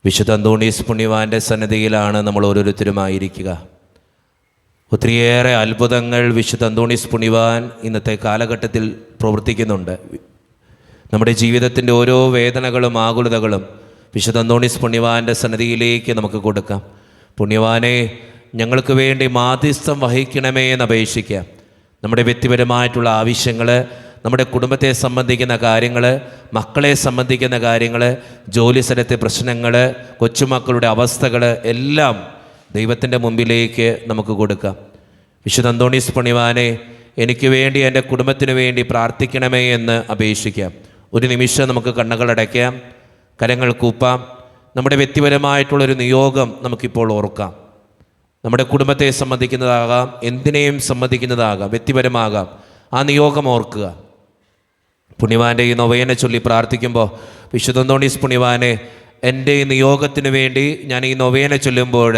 വിശുദ്ധ അന്തോണീസ് പുണ്യവാൻ്റെ സന്നിധിയിലാണ് നമ്മൾ ഓരോരുത്തരുമായിരിക്കുക. ഒത്തിരിയേറെ അത്ഭുതങ്ങൾ വിശുദ്ധ അന്തോണീസ് പുണ്യവാൻ ഇന്നത്തെ കാലഘട്ടത്തിൽ പ്രവർത്തിക്കുന്നുണ്ട്. നമ്മുടെ ജീവിതത്തിൻ്റെ ഓരോ വേദനകളും ആകുലതകളും വിശുദ്ധ അന്തോണീസ് പുണ്യവാൻ്റെ സന്നിധിയിലേക്ക് നമുക്ക് കൊടുക്കാം. പുണ്യവാനെ, ഞങ്ങൾക്ക് വേണ്ടി മാധ്യസ്ഥം വഹിക്കണമേ എന്ന് അപേക്ഷിക്കാം. നമ്മുടെ വ്യക്തിപരമായിട്ടുള്ള ആവശ്യങ്ങൾ, നമ്മുടെ കുടുംബത്തെ സംബന്ധിക്കുന്ന കാര്യങ്ങൾ, മക്കളെ സംബന്ധിക്കുന്ന കാര്യങ്ങൾ, ജോലി സ്ഥലത്തെ പ്രശ്നങ്ങൾ, കൊച്ചുമക്കളുടെ അവസ്ഥകൾ എല്ലാം ദൈവത്തിൻ്റെ മുമ്പിലേക്ക് നമുക്ക് കൊടുക്കാം. വിശുദ്ധ അന്തോണീസ് പുണ്യവാനെ, എനിക്ക് വേണ്ടി, എൻ്റെ കുടുംബത്തിന് വേണ്ടി പ്രാർത്ഥിക്കണമേ എന്ന് അപേക്ഷിക്കാം. ഒരു നിമിഷം നമുക്ക് കണ്ണുകളടയ്ക്കാം, കരങ്ങൾ കൂപ്പാം. നമ്മുടെ വ്യക്തിപരമായിട്ടുള്ളൊരു നിയോഗം നമുക്കിപ്പോൾ ഓർക്കാം. നമ്മുടെ കുടുംബത്തെ സംബന്ധിക്കുന്നതാകാം, എന്തിനേയും സംബന്ധിക്കുന്നതാകാം, വ്യക്തിപരമാകാം. ആ നിയോഗം ഓർക്കുക. പുണ്യവാൻ്റെ ഈ നൊവേനെ ചൊല്ലി പ്രാർത്ഥിക്കുമ്പോൾ, വിശുദ്ധ അന്തോണീസ് പുണ്യവാനെ, എൻ്റെ ഈ നിയോഗത്തിന് വേണ്ടി ഞാൻ ഈ നൊവേനെ ചൊല്ലുമ്പോൾ,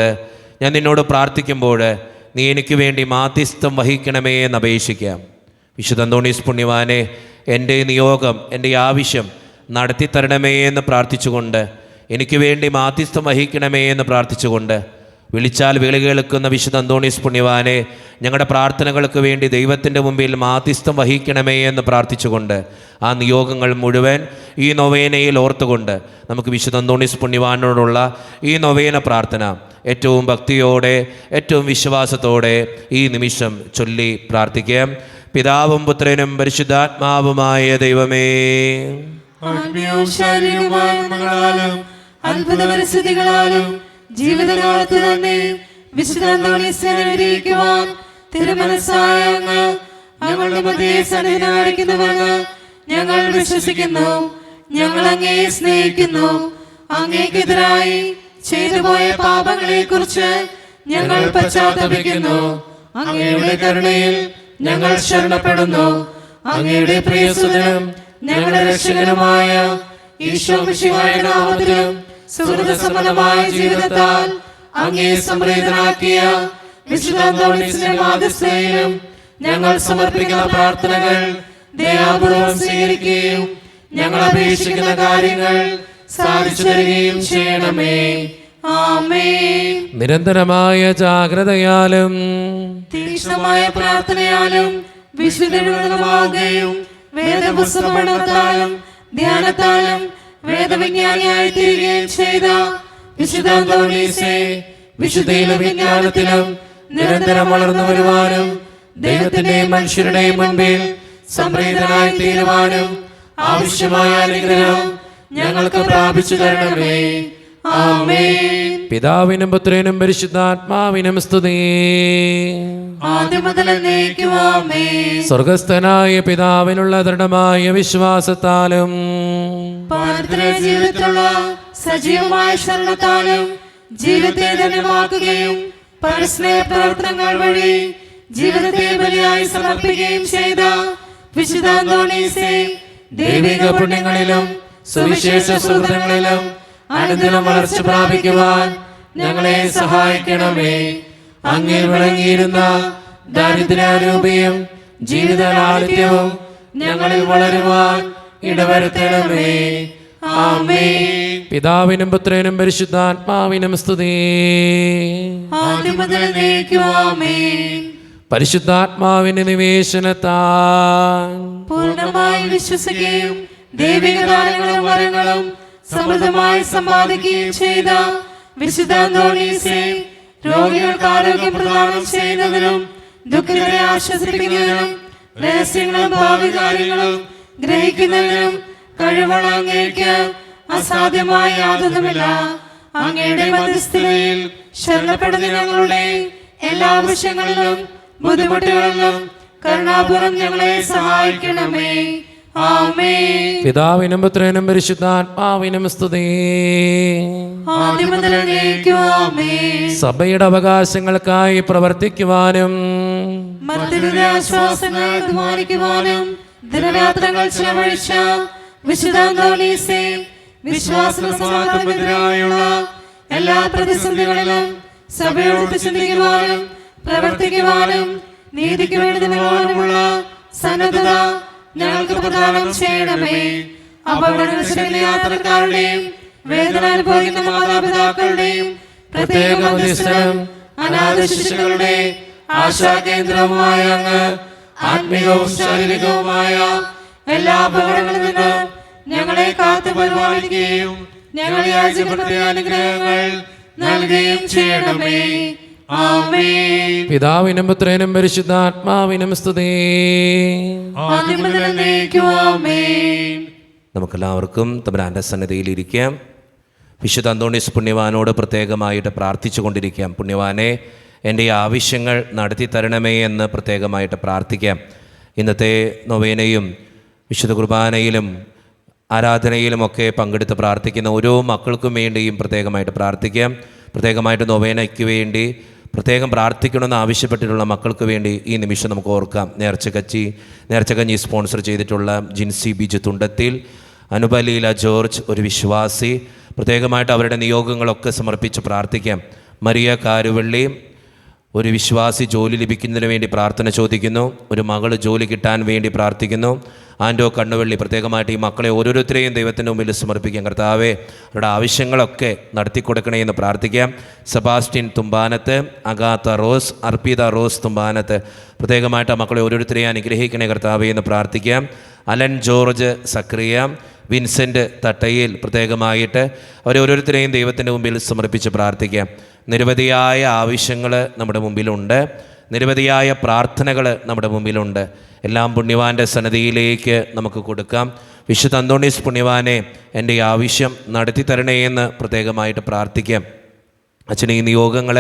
ഞാൻ നിന്നോട് പ്രാർത്ഥിക്കുമ്പോൾ, നീ എനിക്ക് വേണ്ടി മാധ്യസ്ഥം വഹിക്കണമേ എന്ന് അപേക്ഷിക്കാം. വിശുദ്ധ അന്തോണീസ് പുണ്യവാനെ, എൻ്റെ ഈ നിയോഗം, എൻ്റെ ഈ ആവശ്യം നടത്തിത്തരണമേ എന്ന് പ്രാർത്ഥിച്ചുകൊണ്ട്, എനിക്ക് വേണ്ടി മാധ്യസ്ഥം വഹിക്കണമേ എന്ന് പ്രാർത്ഥിച്ചുകൊണ്ട്, വിളിച്ചാൽ വിളി കേൾക്കുന്ന വിശുദ്ധ അന്തോണീസ് പുണ്യവാനെ, ഞങ്ങളുടെ പ്രാർത്ഥനകൾക്ക് വേണ്ടി ദൈവത്തിൻ്റെ മുമ്പിൽ മാധ്യസ്ഥം വഹിക്കണമേ എന്ന് പ്രാർത്ഥിച്ചുകൊണ്ട്, ആ നിയോഗങ്ങൾ മുഴുവൻ ഈ നൊവേനയിൽ ഓർത്തുകൊണ്ട് നമുക്ക് വിശുദ്ധ അന്തോണീസ് പുണ്യവാനോടുള്ള ഈ നൊവേന പ്രാർത്ഥന ഏറ്റവും ഭക്തിയോടെ, ഏറ്റവും വിശ്വാസത്തോടെ ഈ നിമിഷം ചൊല്ലി പ്രാർത്ഥിക്കാം. പിതാവും പുത്രനും പരിശുദ്ധാത്മാവുമായ ദൈവമേ, അത്ഭുത പരിസ്ഥിതികളാലും ജീവിതകാലത്ത് തന്നെ വിശുദ്ധ അന്തോണീസിനെ അനുഗ്രഹിക്കുവാൻ തിരുമനസ്സായ അങ്ങ് ഞങ്ങളുടെ മധ്യേ സന്നിധാനിക്കുന്നുവെന്ന് ഞങ്ങൾ വിശ്വസിക്കുന്നു. ഞങ്ങൾ അങ്ങയെ സ്നേഹിക്കുന്നു. അങ്ങേക്കെതിരായി ചെയ്തുപോയ പാപങ്ങളെ കുറിച്ച് ഞങ്ങൾ പശ്ചാത്തപിക്കുന്നു. അങ്ങയുടെ കരുണയിൽ ഞങ്ങൾ ശരണപ്പെടുന്നു. അങ്ങയുടെ പ്രിയസുതനും ഞങ്ങളുടെ രക്ഷകനുമായ ഈശോ മിശിഹായുടെ നാമത്തിലും സുഹൃതസമ്പന്നമായ ജീവിതത്താൽ അങ്ങേ സംപ്രീതനാക്കിയ വിശുദ്ധ അന്തോണീസിന്റെ മാധ്യസ്ഥയിലും ഞങ്ങൾ സമർപ്പിക്കുന്ന പ്രാർത്ഥനകൾ ദയാപൂർവം സ്വീകരിക്കുകയും ഞങ്ങൾ അപേക്ഷിക്കുന്ന കാര്യങ്ങൾ സാധിച്ചു തരികയും ചെയ്യണമേ. ആമേൻ. നിരന്തരമായ ജാഗ്രതയാലും തീക്ഷ്ണമായ പ്രാർത്ഥനയാലും വിശുദ്ധമാകുകയും വേദപുസ്തക പഠനത്താലും ധ്യാനത്താലും വേദവിജ്ഞാനിയായി തീരുകയും ചെയ്ത വിശുദ്ധ അന്തോണീസേ, വിശുദ്ധിയിലും വിജ്ഞാനത്തിലും നിരന്തരം വളർന്നു വരുവാനും ദൈവത്തിന്റെയും മനുഷ്യരുടെയും മുൻപിൽ സംപ്രീതനായി തീരുവാനും ആവശ്യമായ അനുഗ്രഹം ഞങ്ങൾക്ക് പ്രാപിച്ചു തരണമേ. ആമേൻ. പിതാവിനും പുത്രനും പരിശുദ്ധാത്മാവിനും സ്തുതി. ആദ്യം മുതൽ എന്നേക്കും ആമേൻ. സ്വർഗസ്ഥനായ പിതാവിനുള്ള ദൃഢമായ വിശ്വാസത്താലും പാരത്രിക ജീവിതത്തിലുള്ള സജീവമായ ശരണത്താലും ജീവിതത്തെ ധന്യമാക്കുകയും പരസ്നേഹ പ്രവർത്തനങ്ങൾ വഴി ജീവിതത്തെ ബലിയായി സമർപ്പിക്കുകയും ചെയ്ത വിശുദ്ധ അന്തോണീസേ, ദൈവിക പുണ്യങ്ങളിലും സുവിശേഷ സുഹൃതങ്ങളിലും അനുദിനം വളർച്ച പ്രാപിക്കുവാൻ ഞങ്ങളെ സഹായിക്കണമേ. അങ്ങിൽ വിളങ്ങിയിരുന്ന ദാരിദ്ര്യാരൂപിയും ജീവിത ലാളിത്യവും ഞങ്ങളിൽ വളരുവാൻ ഇടവരുത്തണമേ. ആമേൻ. പിതാവിനും പുത്രനും പരിശുദ്ധാത്മാവിനും സ്തുതി. ആദ്യം മുതൽ എന്നേക്കും ആമേൻ. പരിശുദ്ധാത്മാവിന്റെ നിവേശനത്താൽ പൂർണ്ണമായി വിശ്വസിക്കുകയും ദൈവിക ദാനങ്ങളും വരങ്ങളും സമൃദ്ധമായി സമ്പാദിക്കുകയും ചെയ്ത വിശുദ്ധ അന്തോണീസേ, രോഗികൾക്ക് ആരോഗ്യം പ്രദാനം ചെയ്യുന്നതിനും ദുഃഖിതരെ ആശ്വസിപ്പിക്കുന്നതിനും രഹസ്യങ്ങളും ഭാവി കാര്യങ്ങളും ഗ്രഹിക്കുന്നതിനും കഴിവുള്ള അങ്ങേക്ക് അസാധ്യമായ യാതൊന്നുമില്ല. അങ്ങയുടെ മധ്യസ്ഥതയിൽ ശരണപ്പെടുന്ന ഞങ്ങളുടെ എല്ലാ ആവശ്യങ്ങളിലും ബുദ്ധിമുട്ടുകളിലും കരുണാപൂർവം ഞങ്ങളെ സഹായിക്കണമേ. ആമേൻ. പിതാവിനും പുത്രനും പരിശുദ്ധാത്മാവിനും സ്തുതി. ആദ്യം മുതൽ എന്നേക്കും ആമേൻ. സഭയുടെ അവകാശങ്ങൾക്കായി പ്രവർത്തിക്കുവാനും മർത്യരുടെ ആശ്വാസങ്ങൾ അധ്വാനിക്കുവാനും ദിനരാത്രങ്ങൾ ചെലവഴിച്ച വിശുദ്ധ അന്തോണീസേ, വിശ്വാസത്തിനെതിരായുള്ള എല്ലാ പ്രതിസന്ധികളിലും സഭയോട് ചിന്തിക്കുവാനും പ്രവർത്തിക്കുവാനും നീതിക്ക് വേണ്ടി നിലകൊള്ളാനുമുള്ള സന്നദ്ധത ഞങ്ങൾക്ക് പ്രദാനം ചെയ്യണമേ. അപകട യാത്രക്കാരുടെയും വേദന അനുഭവിക്കുന്ന മാതാപിതാക്കളുടെയും പ്രത്യേക മധ്യസ്ഥനും അനാഥ ശിശുക്കളുടെ ആശാകേന്ദ്രവുമായ അങ്ങ് ആത്മീകവും ശാരീരികവുമായ എല്ലാ അപകടങ്ങളിൽ നിന്ന് ഞങ്ങളെ കാത്തു പരിപാലിക്കുകയും ഞങ്ങളെ യാചിക്കപ്പെട്ട അനുഗ്രഹങ്ങൾ നൽകുകയും ചെയ്യണമേ. ആമേൻ. പിതാവിനും പുത്രനും പരിശുദ്ധാത്മാവിനും സ്തുതി. ആദ്യം മുതൽ എന്നേക്കും ആമേൻ. നമുക്കെല്ലാവർക്കും തമ്പുരാൻ്റെ സന്നിധിയിൽ ഇരിക്കാം. വിശുദ്ധ അന്തോണീസ് പുണ്യവാനോട് പ്രത്യേകമായിട്ട് പ്രാർത്ഥിച്ചു കൊണ്ടിരിക്കാം. പുണ്യവാനെ, എൻ്റെ ഈ ആവശ്യങ്ങൾ നടത്തി തരണമേ എന്ന് പ്രത്യേകമായിട്ട് പ്രാർത്ഥിക്കാം. ഇന്നത്തെ നൊവേനയും വിശുദ്ധ കുർബാനയിലും ആരാധനയിലുമൊക്കെ പങ്കെടുത്ത് പ്രാർത്ഥിക്കുന്ന ഓരോ മക്കൾക്കും വേണ്ടിയും പ്രത്യേകമായിട്ട് പ്രാർത്ഥിക്കാം. പ്രത്യേകമായിട്ട് നൊവേനയ്ക്ക് വേണ്ടി പ്രത്യേകം പ്രാർത്ഥിക്കണമെന്ന് ആവശ്യപ്പെട്ടിട്ടുള്ള മക്കൾക്ക് വേണ്ടി ഈ നിമിഷം നമുക്ക് ഓർക്കാം. നേർച്ചക്കഞ്ഞി സ്പോൺസർ ചെയ്തിട്ടുള്ള ജിൻസി ബിജു തുണ്ടത്തിൽ, അനുപലീല ജോർജ് ഒരു വിശ്വാസി, പ്രത്യേകമായിട്ട് അവരുടെ നിയോഗങ്ങളൊക്കെ സമർപ്പിച്ച് പ്രാർത്ഥിക്കാം. മരിയ കാരുവള്ളി ഒരു വിശ്വാസി ജോലി ലഭിക്കുന്നതിന് വേണ്ടി പ്രാർത്ഥന ചോദിക്കുന്നു. ഒരു മകള് ജോലി കിട്ടാൻ വേണ്ടി പ്രാർത്ഥിക്കുന്നു. ആൻഡോ കണ്ണുവള്ളി പ്രത്യേകമായിട്ട് ഈ മക്കളെ ഓരോരുത്തരെയും ദൈവത്തിൻ്റെ മുമ്പിൽ സമർപ്പിക്കാം. കർത്താവേ, അവരുടെ ആവശ്യങ്ങളൊക്കെ നടത്തിക്കൊടുക്കണേ എന്ന് പ്രാർത്ഥിക്കാം. സെബാസ്റ്റ്യൻ തുമ്പാനത്ത്, അഗാത്ത റോസ്, അർപ്പിത റോസ് തുമ്പാനത്ത്, പ്രത്യേകമായിട്ട് ആ മക്കളെ ഓരോരുത്തരെയും അനുഗ്രഹിക്കണേ കർത്താവേ എന്ന് പ്രാർത്ഥിക്കാം. അലൻ ജോർജ് സക്രിയ, വിൻസെൻ്റ് തട്ടയിൽ, പ്രത്യേകമായിട്ട് അവരെ ഓരോരുത്തരെയും ദൈവത്തിൻ്റെ മുമ്പിൽ സമർപ്പിച്ച് പ്രാർത്ഥിക്കാം. നിരവധിയായ ആവശ്യങ്ങൾ നമ്മുടെ മുമ്പിലുണ്ട്, നിരവധിയായ പ്രാർത്ഥനകൾ നമ്മുടെ മുമ്പിലുണ്ട്. എല്ലാം പുണ്യവാൻ്റെ സന്നിധിയിലേക്ക് നമുക്ക് കൊടുക്കാം. വിശുദ്ധ അന്തോണീസ് പുണ്യവാനെ, എൻ്റെ ഈ ആവശ്യം നടത്തി തരണേ എന്ന് പ്രത്യേകമായിട്ട് പ്രാർത്ഥിക്കാം. അച്ഛൻ, ഈ നിയോഗങ്ങൾ,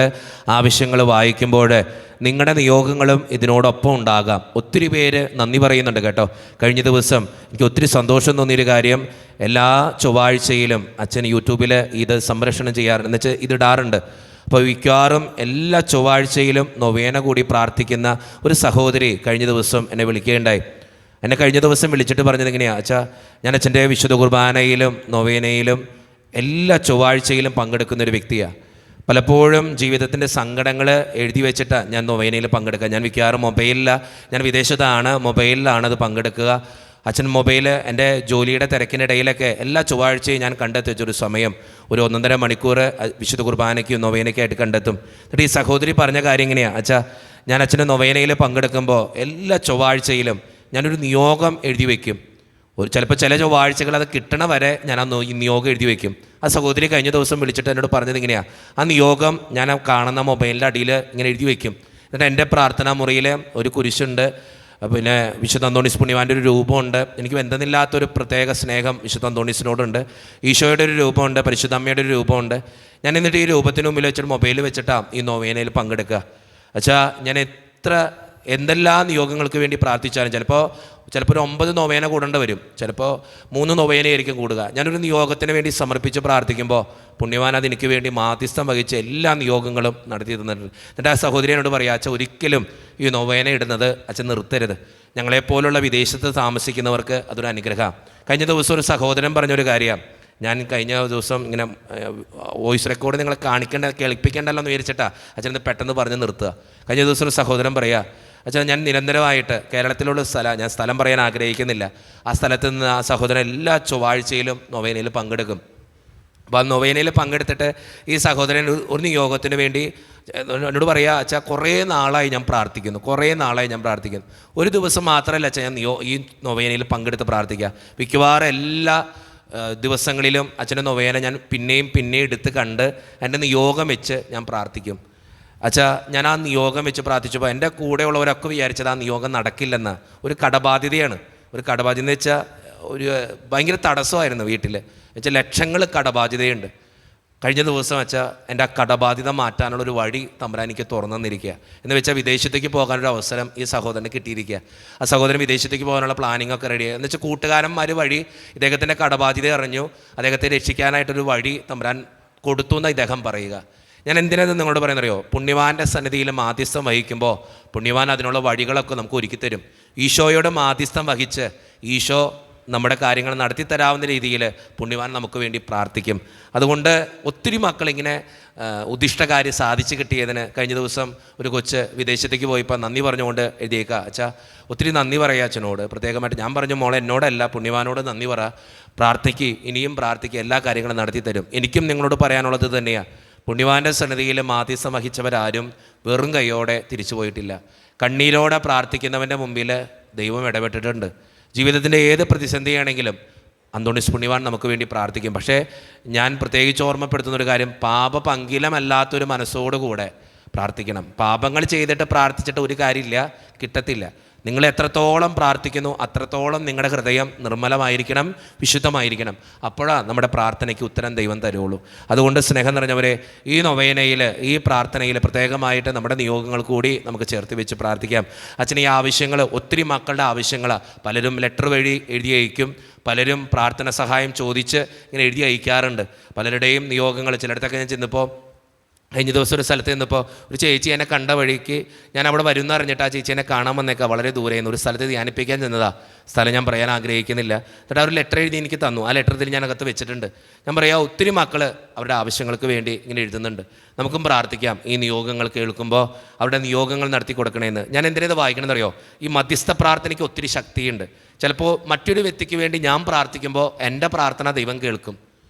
ആവശ്യങ്ങൾ വായിക്കുമ്പോൾ നിങ്ങളുടെ നിയോഗങ്ങളും ഇതിനോടൊപ്പം ഉണ്ടാകാം. ഒത്തിരി പേര് നന്ദി പറയുന്നുണ്ട് കേട്ടോ. കഴിഞ്ഞ ദിവസം എനിക്ക് ഒത്തിരി സന്തോഷം തോന്നിയൊരു കാര്യം, എല്ലാ ചൊവ്വാഴ്ചയിലും അച്ഛൻ യൂട്യൂബിൽ ഇത് സംപ്രേഷണം ചെയ്യാറുണ്ട്, എന്നുവെച്ചാൽ ഇതിടാറുണ്ട്. അപ്പോൾ മിക്കവാറും എല്ലാ ചൊവ്വാഴ്ചയിലും നൊവേന കൂടി പ്രാർത്ഥിക്കുന്ന ഒരു സഹോദരി കഴിഞ്ഞ ദിവസം എന്നെ വിളിക്കുകയുണ്ടായി. എന്നെ കഴിഞ്ഞ ദിവസം വിളിച്ചിട്ട് പറഞ്ഞത് എങ്ങനെയാണ്, അച്ഛാ, ഞാൻ അച്ഛൻ്റെ വിശുദ്ധ കുർബാനയിലും നൊവേനയിലും എല്ലാ ചൊവ്വാഴ്ചയിലും പങ്കെടുക്കുന്നൊരു വ്യക്തിയാണ്. പലപ്പോഴും ജീവിതത്തിൻ്റെ സങ്കടങ്ങൾ എഴുതി വെച്ചിട്ടാണ് ഞാൻ നൊവേനയിൽ പങ്കെടുക്കുക. ഞാൻ മിക്കവാറും ഞാൻ വിദേശത്താണ്, മൊബൈലിലാണ് അത് പങ്കെടുക്കുക. അച്ഛൻ മൊബൈൽ എൻ്റെ ജോലിയുടെ തിരക്കിനിടയിലൊക്കെ എല്ലാ ചൊവ്വാഴ്ചയും ഞാൻ കണ്ടെത്തി വെച്ചൊരു സമയം, ഒരു 1.5 മണിക്കൂർ വിശുദ്ധ കുർബാനയ്ക്കും നൊവേനയ്ക്കായിട്ട് കണ്ടെത്തും. എന്നിട്ട് ഈ സഹോദരി പറഞ്ഞ കാര്യം ഇങ്ങനെയാണ്, അച്ഛാ, ഞാൻ അച്ഛൻ്റെ നൊവേനയിൽ പങ്കെടുക്കുമ്പോൾ എല്ലാ ചൊവ്വാഴ്ചയിലും ഞാനൊരു നിയോഗം എഴുതി വയ്ക്കും. ചിലപ്പോൾ ചില ചൊവ്വാഴ്ചകൾ അത് കിട്ടണ വരെ ഞാൻ ആ നിയോഗം എഴുതി വയ്ക്കും. ആ സഹോദരി കഴിഞ്ഞ ദിവസം വിളിച്ചിട്ട് എന്നോട് പറഞ്ഞത് ഇങ്ങനെയാണ്, ആ നിയോഗം ഞാൻ കാണുന്ന മൊബൈലിൻ്റെ അടിയിൽ ഇങ്ങനെ എഴുതി വയ്ക്കും. എന്നിട്ട് എൻ്റെ പ്രാർത്ഥനാ മുറിയിൽ ഒരു കുരിശുണ്ട്, പിന്നെ വിശുദ്ധ അന്തോണീസ് പുണ്യവാൻ്റെ ഒരു രൂപമുണ്ട്. എനിക്ക് എന്തെന്നില്ലാത്തൊരു പ്രത്യേക സ്നേഹം വിശുദ്ധ അന്തോണീസിനോടുണ്ട്. ഈശോയുടെ ഒരു രൂപമുണ്ട്, പരിശുദ്ധമ്മയുടെ ഒരു രൂപമുണ്ട്. ഞാൻ എന്നിട്ട് ഈ രൂപത്തിന് മുമ്പിൽ വെച്ചിട്ട് മൊബൈൽ വെച്ചിട്ടാണ് ഈ നൊവേനയിൽ പങ്കെടുക്കുക. അച്ഛാ, ഞാൻ എന്തെല്ലാം നിയോഗങ്ങൾക്ക് വേണ്ടി പ്രാർത്ഥിച്ചാലും ചിലപ്പോൾ ഒരു 9 നൊവേന കൂടേണ്ടി വരും, ചിലപ്പോൾ 3 നൊവേനയായിരിക്കും കൂടുക. ഞാനൊരു നിയോഗത്തിന് വേണ്ടി സമർപ്പിച്ച് പ്രാർത്ഥിക്കുമ്പോൾ പുണ്യവാൻ അതെനിക്ക് വേണ്ടി മാധ്യസ്ഥം വഹിച്ച എല്ലാ നിയോഗങ്ങളും നടത്തി തന്നിട്ടുണ്ട്. എന്നിട്ട് ആ സഹോദരിയോട് പറയാം, അച്ഛൻ ഒരിക്കലും ഈ നൊവേന ഇടുന്നത് അച്ഛൻ നിർത്തരുത്. ഞങ്ങളെപ്പോലുള്ള വിദേശത്ത് താമസിക്കുന്നവർക്ക് അതൊരു അനുഗ്രഹമാണ്. കഴിഞ്ഞ ദിവസം ഒരു സഹോദരൻ പറഞ്ഞൊരു കാര്യമാണ്, ഞാൻ കഴിഞ്ഞ ദിവസം ഇങ്ങനെ വോയിസ് റെക്കോർഡ് നിങ്ങളെ കേൾപ്പിക്കേണ്ടല്ലോ എന്ന് വിചാരിച്ചിട്ടാണ് അച്ഛനത് പെട്ടെന്ന് പറഞ്ഞ് നിർത്തുക. കഴിഞ്ഞ ദിവസം ഒരു സഹോദരൻ പറയുക, അച്ഛാ, ഞാൻ നിരന്തരമായിട്ട് കേരളത്തിലുള്ള ഞാൻ സ്ഥലം പറയാൻ ആഗ്രഹിക്കുന്നില്ല, ആ സ്ഥലത്ത് നിന്ന് ആ സഹോദരൻ എല്ലാ ചൊവ്വാഴ്ചയിലും നൊവേനയിൽ പങ്കെടുക്കും. അപ്പോൾ ആ നൊവേനയിൽ പങ്കെടുത്തിട്ട് ഈ സഹോദരൻ ഒരു നിയോഗത്തിന് വേണ്ടി എന്നോട് പറയുക, അച്ഛാ, കുറേ നാളായി ഞാൻ പ്രാർത്ഥിക്കുന്നു. ഒരു ദിവസം മാത്രമല്ല അച്ഛാ ഞാൻ ഈ നൊവേനയിൽ പങ്കെടുത്ത് പ്രാർത്ഥിക്കുക. മിക്കവാറും എല്ലാ ദിവസങ്ങളിലും അച്ഛൻ്റെ നൊവേന ഞാൻ പിന്നെയും എടുത്ത് കണ്ട് എൻ്റെ നിയോഗം വെച്ച് ഞാൻ പ്രാർത്ഥിക്കും. അച്ഛാ, ഞാൻ ആ നിയോഗം വെച്ച് പ്രാർത്ഥിച്ചപ്പോൾ എൻ്റെ കൂടെയുള്ളവരൊക്കെ വിചാരിച്ചത് ആ നിയോഗം നടക്കില്ലെന്ന്. ഒരു കടബാധ്യതയാണ്. ഒരു കടബാധ്യത എന്ന് വെച്ചാൽ ഒരു ഭയങ്കര തടസ്സമായിരുന്നു വീട്ടിൽ. വെച്ചാൽ ലക്ഷങ്ങൾ കടബാധ്യതയുണ്ട്. കഴിഞ്ഞ ദിവസം വെച്ചാൽ എൻ്റെ ആ കടബാധ്യത മാറ്റാനുള്ളൊരു വഴി തമ്പുരാൻ എനിക്ക് തുറന്നു തന്നിരിക്കുക. എന്ന് വെച്ചാൽ വിദേശത്തേക്ക് പോകാനൊരു അവസരം ഈ സഹോദരന് കിട്ടിയിരിക്കുക. ആ സഹോദരൻ വിദേശത്തേക്ക് പോകാനുള്ള പ്ലാനിങ് ഒക്കെ റെഡിയായി. എന്ന് വെച്ചാൽ കൂട്ടുകാരന്മാർ വഴി ഇദ്ദേഹത്തിൻ്റെ കടബാധ്യത അറിഞ്ഞു, അദ്ദേഹത്തെ രക്ഷിക്കാനായിട്ടൊരു വഴി തമ്പുരാൻ കൊടുത്തു എന്ന് ഇദ്ദേഹം പറയുക. ഞാൻ എന്തിനത് നിങ്ങളോട് പറയുന്നറിയോ, പുണ്യവാൻ്റെ സന്നിധിയിൽ മാധ്യസ്ഥം വഹിക്കുമ്പോൾ പുണ്യവാൻ അതിനുള്ള വഴികളൊക്കെ നമുക്ക് ഒരുക്കി തരും. ഈശോയോട് മാധ്യസ്ഥം വഹിച്ച് ഈശോ നമ്മുടെ കാര്യങ്ങൾ നടത്തിത്തരാവുന്ന രീതിയിൽ പുണ്യവാൻ നമുക്ക് വേണ്ടി പ്രാർത്ഥിക്കും. അതുകൊണ്ട് ഒത്തിരി മക്കളിങ്ങനെ ഉദ്ദിഷ്ടകാര്യം സാധിച്ചു കിട്ടിയതിന് കഴിഞ്ഞ ദിവസം ഒരു കൊച്ച് വിദേശത്തേക്ക് പോയപ്പോൾ നന്ദി പറഞ്ഞുകൊണ്ട് എഴുതിയേക്കുക, അച്ഛാ ഒത്തിരി നന്ദി പറയുക അച്ഛനോട് പ്രത്യേകമായിട്ട്. ഞാൻ പറഞ്ഞു, മോളെ എന്നോടല്ല പുണ്യവാനോട് നന്ദി പറ, പ്രാർത്ഥിക്ക്, ഇനിയും പ്രാർത്ഥിക്കുക, എല്ലാ കാര്യങ്ങളും നടത്തി തരും. എനിക്കും നിങ്ങളോട് പറയാനുള്ളത് തന്നെയാണ്. പുണ്യവാൻ്റെ സന്നിധിയിൽ മാധ്യസ്ഥം വഹിച്ചവരാരും വെറും കൈയോടെ തിരിച്ചു പോയിട്ടില്ല. കണ്ണീരോടെ പ്രാർത്ഥിക്കുന്നവൻ്റെ മുമ്പിൽ ദൈവം ഇടപെട്ടിട്ടുണ്ട്. ജീവിതത്തിൻ്റെ ഏത് പ്രതിസന്ധിയാണെങ്കിലും അന്തോണീസ് പുണ്യവാൻ നമുക്ക് വേണ്ടി പ്രാർത്ഥിക്കും. പക്ഷേ ഞാൻ പ്രത്യേകിച്ച് ഓർമ്മപ്പെടുത്തുന്നൊരു കാര്യം, പാപപങ്കിലമല്ലാത്തൊരു മനസ്സോടുകൂടെ പ്രാർത്ഥിക്കണം. പാപങ്ങൾ ചെയ്തിട്ട് പ്രാർത്ഥിച്ചിട്ട് ഒരു കാര്യമില്ല, കിട്ടത്തില്ല. നിങ്ങൾ എത്രത്തോളം പ്രാർത്ഥിക്കുന്നു അത്രത്തോളം നിങ്ങളുടെ ഹൃദയം നിർമ്മലമായിരിക്കണം, വിശുദ്ധമായിരിക്കണം. അപ്പോഴാണ് നമ്മുടെ പ്രാർത്ഥനയ്ക്ക് ഉത്തരം ദൈവം തരുള്ളൂ. അതുകൊണ്ട് സ്നേഹം നിറഞ്ഞവരെ, ഈ നൊവേനയിൽ, ഈ പ്രാർത്ഥനയിൽ പ്രത്യേകമായിട്ട് നമ്മുടെ നിയോഗങ്ങൾ കൂടി നമുക്ക് ചേർത്ത് വെച്ച് പ്രാർത്ഥിക്കാം. അച്ഛൻ ഈ ആവശ്യങ്ങൾ, ഒത്തിരി മക്കളുടെ ആവശ്യങ്ങളാണ്. പലരും ലെറ്റർ വഴി എഴുതി അയക്കും, പലരും പ്രാർത്ഥന സഹായം ചോദിച്ച് ഇങ്ങനെ എഴുതി അയക്കാറുണ്ട്. പലരുടെയും നിയോഗങ്ങൾ, ചിലയിടത്തൊക്കെ ഞാൻ ചെന്നപ്പോൾ, കഴിഞ്ഞ ദിവസം ഒരു സ്ഥലത്ത് നിന്നപ്പോൾ ഒരു ചേച്ചി എന്നെ കണ്ട വഴിക്ക്, ഞാൻ അവിടെ വരുന്ന അറിഞ്ഞിട്ട് ആ ചേച്ചി എന്നെ കാണാൻ വന്നേക്കാം, വളരെ ദൂരെ നിന്ന് ഒരു സ്ഥലത്ത് ധ്യാനിപ്പിക്കാൻ ചെന്നതാണ്. സ്ഥലം ഞാൻ പറയാൻ ആഗ്രഹിക്കുന്നില്ല. എന്നിട്ട് ആ ഒരു ലെറ്റർ എഴുതി എനിക്ക് തന്നു. ആ ലെറ്ററിൽ ഞാൻ അകത്ത് വെച്ചിട്ടുണ്ട്. ഞാൻ പറയാം, ഒത്തിരി മക്കൾ അവരുടെ ആവശ്യങ്ങൾക്ക് വേണ്ടി ഇങ്ങനെ എഴുതുന്നുണ്ട്. നമുക്കും പ്രാർത്ഥിക്കാം. ഈ നിയോഗങ്ങൾ കേൾക്കുമ്പോൾ അവരുടെ നിയോഗങ്ങൾ നടത്തി കൊടുക്കണമെന്ന്. ഞാൻ എന്തിനത് വായിക്കണമെന്നറിയോ? ഈ മധ്യസ്ഥ പ്രാർത്ഥനയ്ക്ക് ഒത്തിരി ശക്തിയുണ്ട്. ചിലപ്പോൾ മറ്റൊരു വ്യക്തിക്ക് വേണ്ടി ഞാൻ പ്രാർത്ഥിക്കുമ്പോൾ എൻ്റെ പ്രാർത്ഥന ദൈവം കേൾക്കും.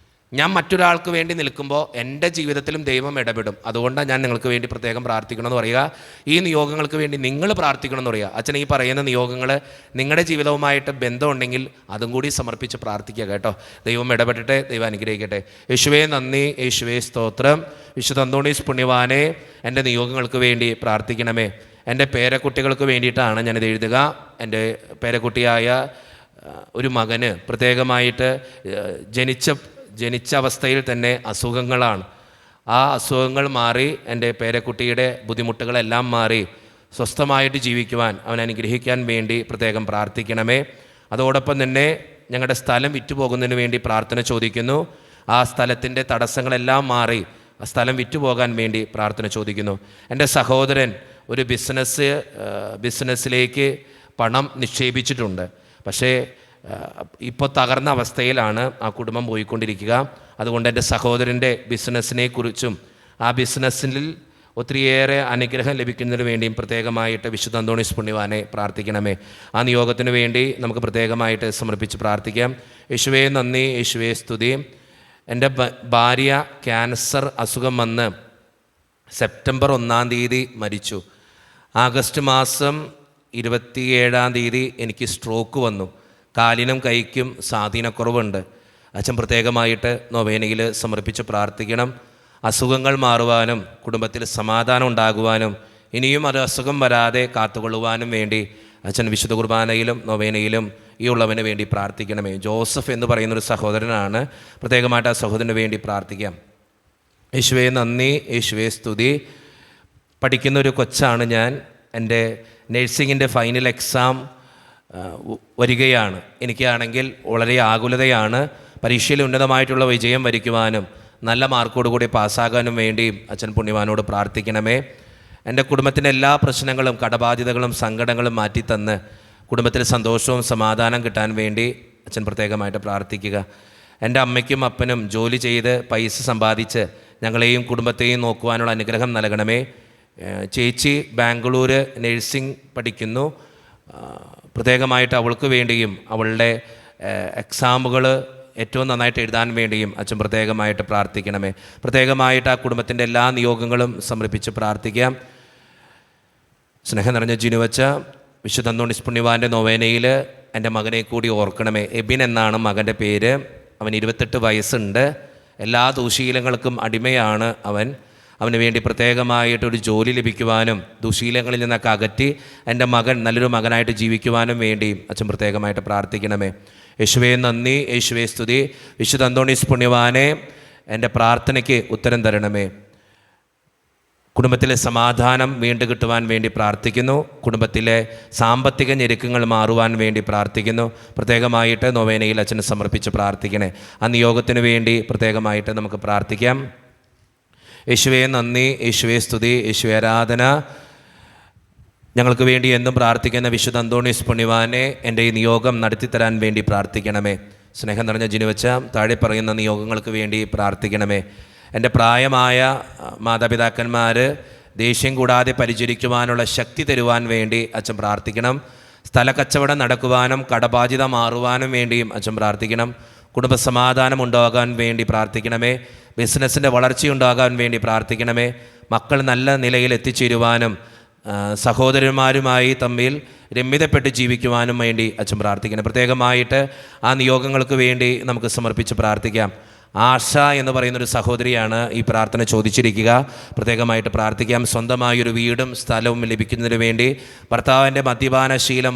ഞാൻ മറ്റൊരാൾക്ക് വേണ്ടി നിൽക്കുമ്പോൾ എൻ്റെ ജീവിതത്തിലും ദൈവം ഇടപെടും. അതുകൊണ്ടാണ് ഞാൻ നിങ്ങൾക്ക് വേണ്ടി പ്രത്യേകം പ്രാർത്ഥിക്കണമെന്ന് പറയുക. ഈ നിയോഗങ്ങൾക്ക് വേണ്ടി നിങ്ങൾ പ്രാർത്ഥിക്കണമെന്ന് പറയുക. അച്ഛൻ ഈ പറയുന്ന നിയോഗങ്ങൾ നിങ്ങളുടെ ജീവിതവുമായിട്ട് ബന്ധമുണ്ടെങ്കിൽ അതും കൂടി സമർപ്പിച്ച് പ്രാർത്ഥിക്കുക കേട്ടോ. ദൈവം ഇടപെട്ടിട്ട് ദൈവം അനുഗ്രഹിക്കട്ടെ. യേശുവേ നന്ദി, യേശുവേ സ്തോത്രം. വിശുദ്ധ അന്തോണീസ് പുണ്യവാനെ, എൻ്റെ നിയോഗങ്ങൾക്ക് വേണ്ടി പ്രാർത്ഥിക്കണമേ. എൻ്റെ പേരക്കുട്ടികൾക്ക് വേണ്ടിയിട്ടാണ് ഞാനിത് എഴുതുക. എൻ്റെ പേരക്കുട്ടിയായ ഒരു മകന് പ്രത്യേകമായിട്ട് ജനിച്ച അവസ്ഥയിൽ തന്നെ അസുഖങ്ങളാണ്. ആ അസുഖങ്ങൾ മാറി എൻ്റെ പേരക്കുട്ടിയുടെ ബുദ്ധിമുട്ടുകളെല്ലാം മാറി സ്വസ്ഥമായിട്ട് ജീവിക്കുവാൻ അവൻ അനുഗ്രഹിക്കാൻ വേണ്ടി പ്രത്യേകം പ്രാർത്ഥിക്കണമേ. അതോടൊപ്പം തന്നെ ഞങ്ങളുടെ സ്ഥലം വിറ്റുപോകുന്നതിന് വേണ്ടി പ്രാർത്ഥന ചോദിക്കുന്നു. ആ സ്ഥലത്തിൻ്റെ തടസ്സങ്ങളെല്ലാം മാറി ആ സ്ഥലം വിറ്റുപോകാൻ വേണ്ടി പ്രാർത്ഥന ചോദിക്കുന്നു. എൻ്റെ സഹോദരൻ ഒരു ബിസിനസ്സിലേക്ക് പണം നിക്ഷേപിച്ചിട്ടുണ്ട്. പക്ഷേ ഇപ്പോൾ തകർന്ന അവസ്ഥയിലാണ് ആ കുടുംബം പോയിക്കൊണ്ടിരിക്കുക. അതുകൊണ്ട് എൻ്റെ സഹോദരൻ്റെ ബിസിനസ്സിനെ കുറിച്ചും ആ ബിസിനസ്സിൽ ഒത്തിരിയേറെ അനുഗ്രഹം ലഭിക്കുന്നതിന് വേണ്ടിയും പ്രത്യേകമായിട്ട് വിശുദ്ധ അന്തോണീസ് പുണ്യവാനെ പ്രാർത്ഥിക്കണമേ. ആ നിയോഗത്തിന് വേണ്ടി നമുക്ക് പ്രത്യേകമായിട്ട് സമർപ്പിച്ച് പ്രാർത്ഥിക്കാം. യേശുവേ നന്ദി, യേശുവേ സ്തുതി. എൻ്റെ ഭാര്യ ക്യാൻസർ അസുഖം വന്ന് സെപ്റ്റംബർ 1 മരിച്ചു. ആഗസ്റ്റ് മാസം 27 എനിക്ക് സ്ട്രോക്ക് വന്നു. കാലിനും കൈക്കും സ്വാധീനക്കുറവുണ്ട്. അച്ഛൻ പ്രത്യേകമായിട്ട് നൊവേനയിൽ സമർപ്പിച്ച് പ്രാർത്ഥിക്കണം. അസുഖങ്ങൾ മാറുവാനും കുടുംബത്തിൽ സമാധാനം ഉണ്ടാകുവാനും ഇനിയും അത് അസുഖം വരാതെ കാത്തുകൊള്ളുവാനും വേണ്ടി അച്ഛൻ വിശുദ്ധ കുർബാനയിലും നൊവേനയിലും ഈ ഉള്ളവന് വേണ്ടി പ്രാർത്ഥിക്കണമേ. ജോസഫ് എന്ന് പറയുന്നൊരു സഹോദരനാണ്. പ്രത്യേകമായിട്ട് ആ സഹോദരന് വേണ്ടി പ്രാർത്ഥിക്കാം. യേശുവേ നന്ദി, യേശുവേ സ്തുതി. പഠിക്കുന്നൊരു കൊച്ചാണ് ഞാൻ. എൻ്റെ നഴ്സിങ്ങിൻ്റെ ഫൈനൽ എക്സാം വരികയാണ്. എനിക്കാണെങ്കിൽ വളരെ ആകുലതയാണ്. പരീക്ഷയിൽ ഉന്നതമായിട്ടുള്ള വിജയം വരിക്കുവാനും നല്ല മാർക്കോടുകൂടി പാസ്സാകാനും വേണ്ടിയും അച്ഛൻ പുണ്യവാനോട് പ്രാർത്ഥിക്കണമേ. എൻ്റെ കുടുംബത്തിൻ്റെ എല്ലാ പ്രശ്നങ്ങളും, കടബാധ്യതകളും, സങ്കടങ്ങളും മാറ്റിത്തന്ന് കുടുംബത്തിൽ സന്തോഷവും സമാധാനം കിട്ടാൻ വേണ്ടി അച്ഛൻ പ്രത്യേകമായിട്ട് പ്രാർത്ഥിക്കുക. എൻ്റെ അമ്മയ്ക്കും അപ്പനും ജോലി ചെയ്ത് പൈസ സമ്പാദിച്ച് ഞങ്ങളെയും കുടുംബത്തെയും നോക്കുവാനുള്ള അനുഗ്രഹം നൽകണമേ. ചേച്ചി ബാംഗ്ലൂർ നഴ്സിംഗ് പഠിക്കുന്നു. പ്രത്യേകമായിട്ട് അവൾക്ക് വേണ്ടിയും അവളുടെ എക്സാമുകൾ ഏറ്റവും നന്നായിട്ട് എഴുതാൻ വേണ്ടിയും അച്ഛൻ പ്രത്യേകമായിട്ട് പ്രാർത്ഥിക്കണമേ. പ്രത്യേകമായിട്ട് ആ കുടുംബത്തിൻ്റെ എല്ലാ നിയോഗങ്ങളും സമർപ്പിച്ച് പ്രാർത്ഥിക്കാം. സ്നേഹം നിറഞ്ഞ ജിനുവച്ച, വിശുദ്ധ അന്തോണീസ് പുണ്യവാൻ്റെ നൊവേനയിൽ എൻ്റെ മകനെ കൂടി ഓർക്കണമേ. എബിൻ എന്നാണ് മകൻ്റെ പേര്. അവൻ 28 വയസ്സുണ്ട്. എല്ലാ ദുശീലങ്ങൾക്കും അടിമയാണ് അവൻ. അവന് വേണ്ടി പ്രത്യേകമായിട്ടൊരു ജോലി ലഭിക്കുവാനും ദുശീലങ്ങളിൽ നിന്നൊക്കെ അകറ്റി എൻ്റെ മകൻ നല്ലൊരു മകനായിട്ട് ജീവിക്കുവാനും വേണ്ടി അച്ഛൻ പ്രത്യേകമായിട്ട് പ്രാർത്ഥിക്കണമേ. യേശുവേ നന്ദി, യേശുവേ സ്തുതി. വിശുദ്ധ അന്തോണീസ് പുണ്യവാനെ, എൻ്റെ പ്രാർത്ഥനയ്ക്ക് ഉത്തരം തരണമേ. കുടുംബത്തിലെ സമാധാനം വീണ്ടും കിട്ടുവാൻ വേണ്ടി പ്രാർത്ഥിക്കുന്നു. കുടുംബത്തിലെ സാമ്പത്തിക ഞെരുക്കങ്ങൾ മാറുവാൻ വേണ്ടി പ്രാർത്ഥിക്കുന്നു. പ്രത്യേകമായിട്ട് നൊവേനയിൽ അച്ഛന് സമർപ്പിച്ച് പ്രാർത്ഥിക്കണേ. ആ നിയോഗത്തിന് വേണ്ടി പ്രത്യേകമായിട്ട് നമുക്ക് പ്രാർത്ഥിക്കാം. യേശുവേ നന്ദി, യേശുവേ സ്തുതി, യേശുവേ ആരാധന. ഞങ്ങൾക്ക് വേണ്ടി എന്നും പ്രാർത്ഥിക്കുന്ന വിശുദ്ധ അന്തോണീസ് പുണ്യവാനെ എൻ്റെ ഈ നിയോഗം നടത്തിത്തരാൻ വേണ്ടി പ്രാർത്ഥിക്കണമേ. സ്നേഹം നിറഞ്ഞ ജിനുവച്ച താഴെ പറയുന്ന നിയോഗങ്ങൾക്ക് വേണ്ടി പ്രാർത്ഥിക്കണമേ. എൻ്റെ പ്രായമായ മാതാപിതാക്കന്മാർ ദേഷ്യം കൂടാതെ പരിചരിക്കുവാനുള്ള ശക്തി തരുവാൻ വേണ്ടി അച്ഛൻ പ്രാർത്ഥിക്കണം. സ്ഥലക്കച്ചവടം നടക്കുവാനും കടബാധ്യത മാറുവാനും വേണ്ടിയും അച്ഛൻ പ്രാർത്ഥിക്കണം. കുടുംബസമാധാനം ഉണ്ടാകാൻ വേണ്ടി പ്രാർത്ഥിക്കണമേ. ബിസിനസ്സിൻ്റെ വളർച്ചയുണ്ടാകാൻ വേണ്ടി പ്രാർത്ഥിക്കണമേ. മക്കൾ നല്ല നിലയിൽ എത്തിച്ചേരുവാനും സഹോദരന്മാരുമായി തമ്മിൽ രമ്യതപ്പെട്ട് ജീവിക്കുവാനും വേണ്ടി അച്ഛൻ പ്രാർത്ഥിക്കണം. പ്രത്യേകമായിട്ട് ആ നിയോഗങ്ങൾക്ക് വേണ്ടി നമുക്ക് സമർപ്പിച്ച് പ്രാർത്ഥിക്കാം. ആശ എന്ന് പറയുന്നൊരു സഹോദരിയാണ് ഈ പ്രാർത്ഥന ചോദിച്ചിരിക്കുക. പ്രത്യേകമായിട്ട് പ്രാർത്ഥിക്കാം. സ്വന്തമായൊരു വീടും സ്ഥലവും ലഭിക്കുന്നതിന് വേണ്ടി, ഭർത്താവിൻ്റെ മദ്യപാന ശീലം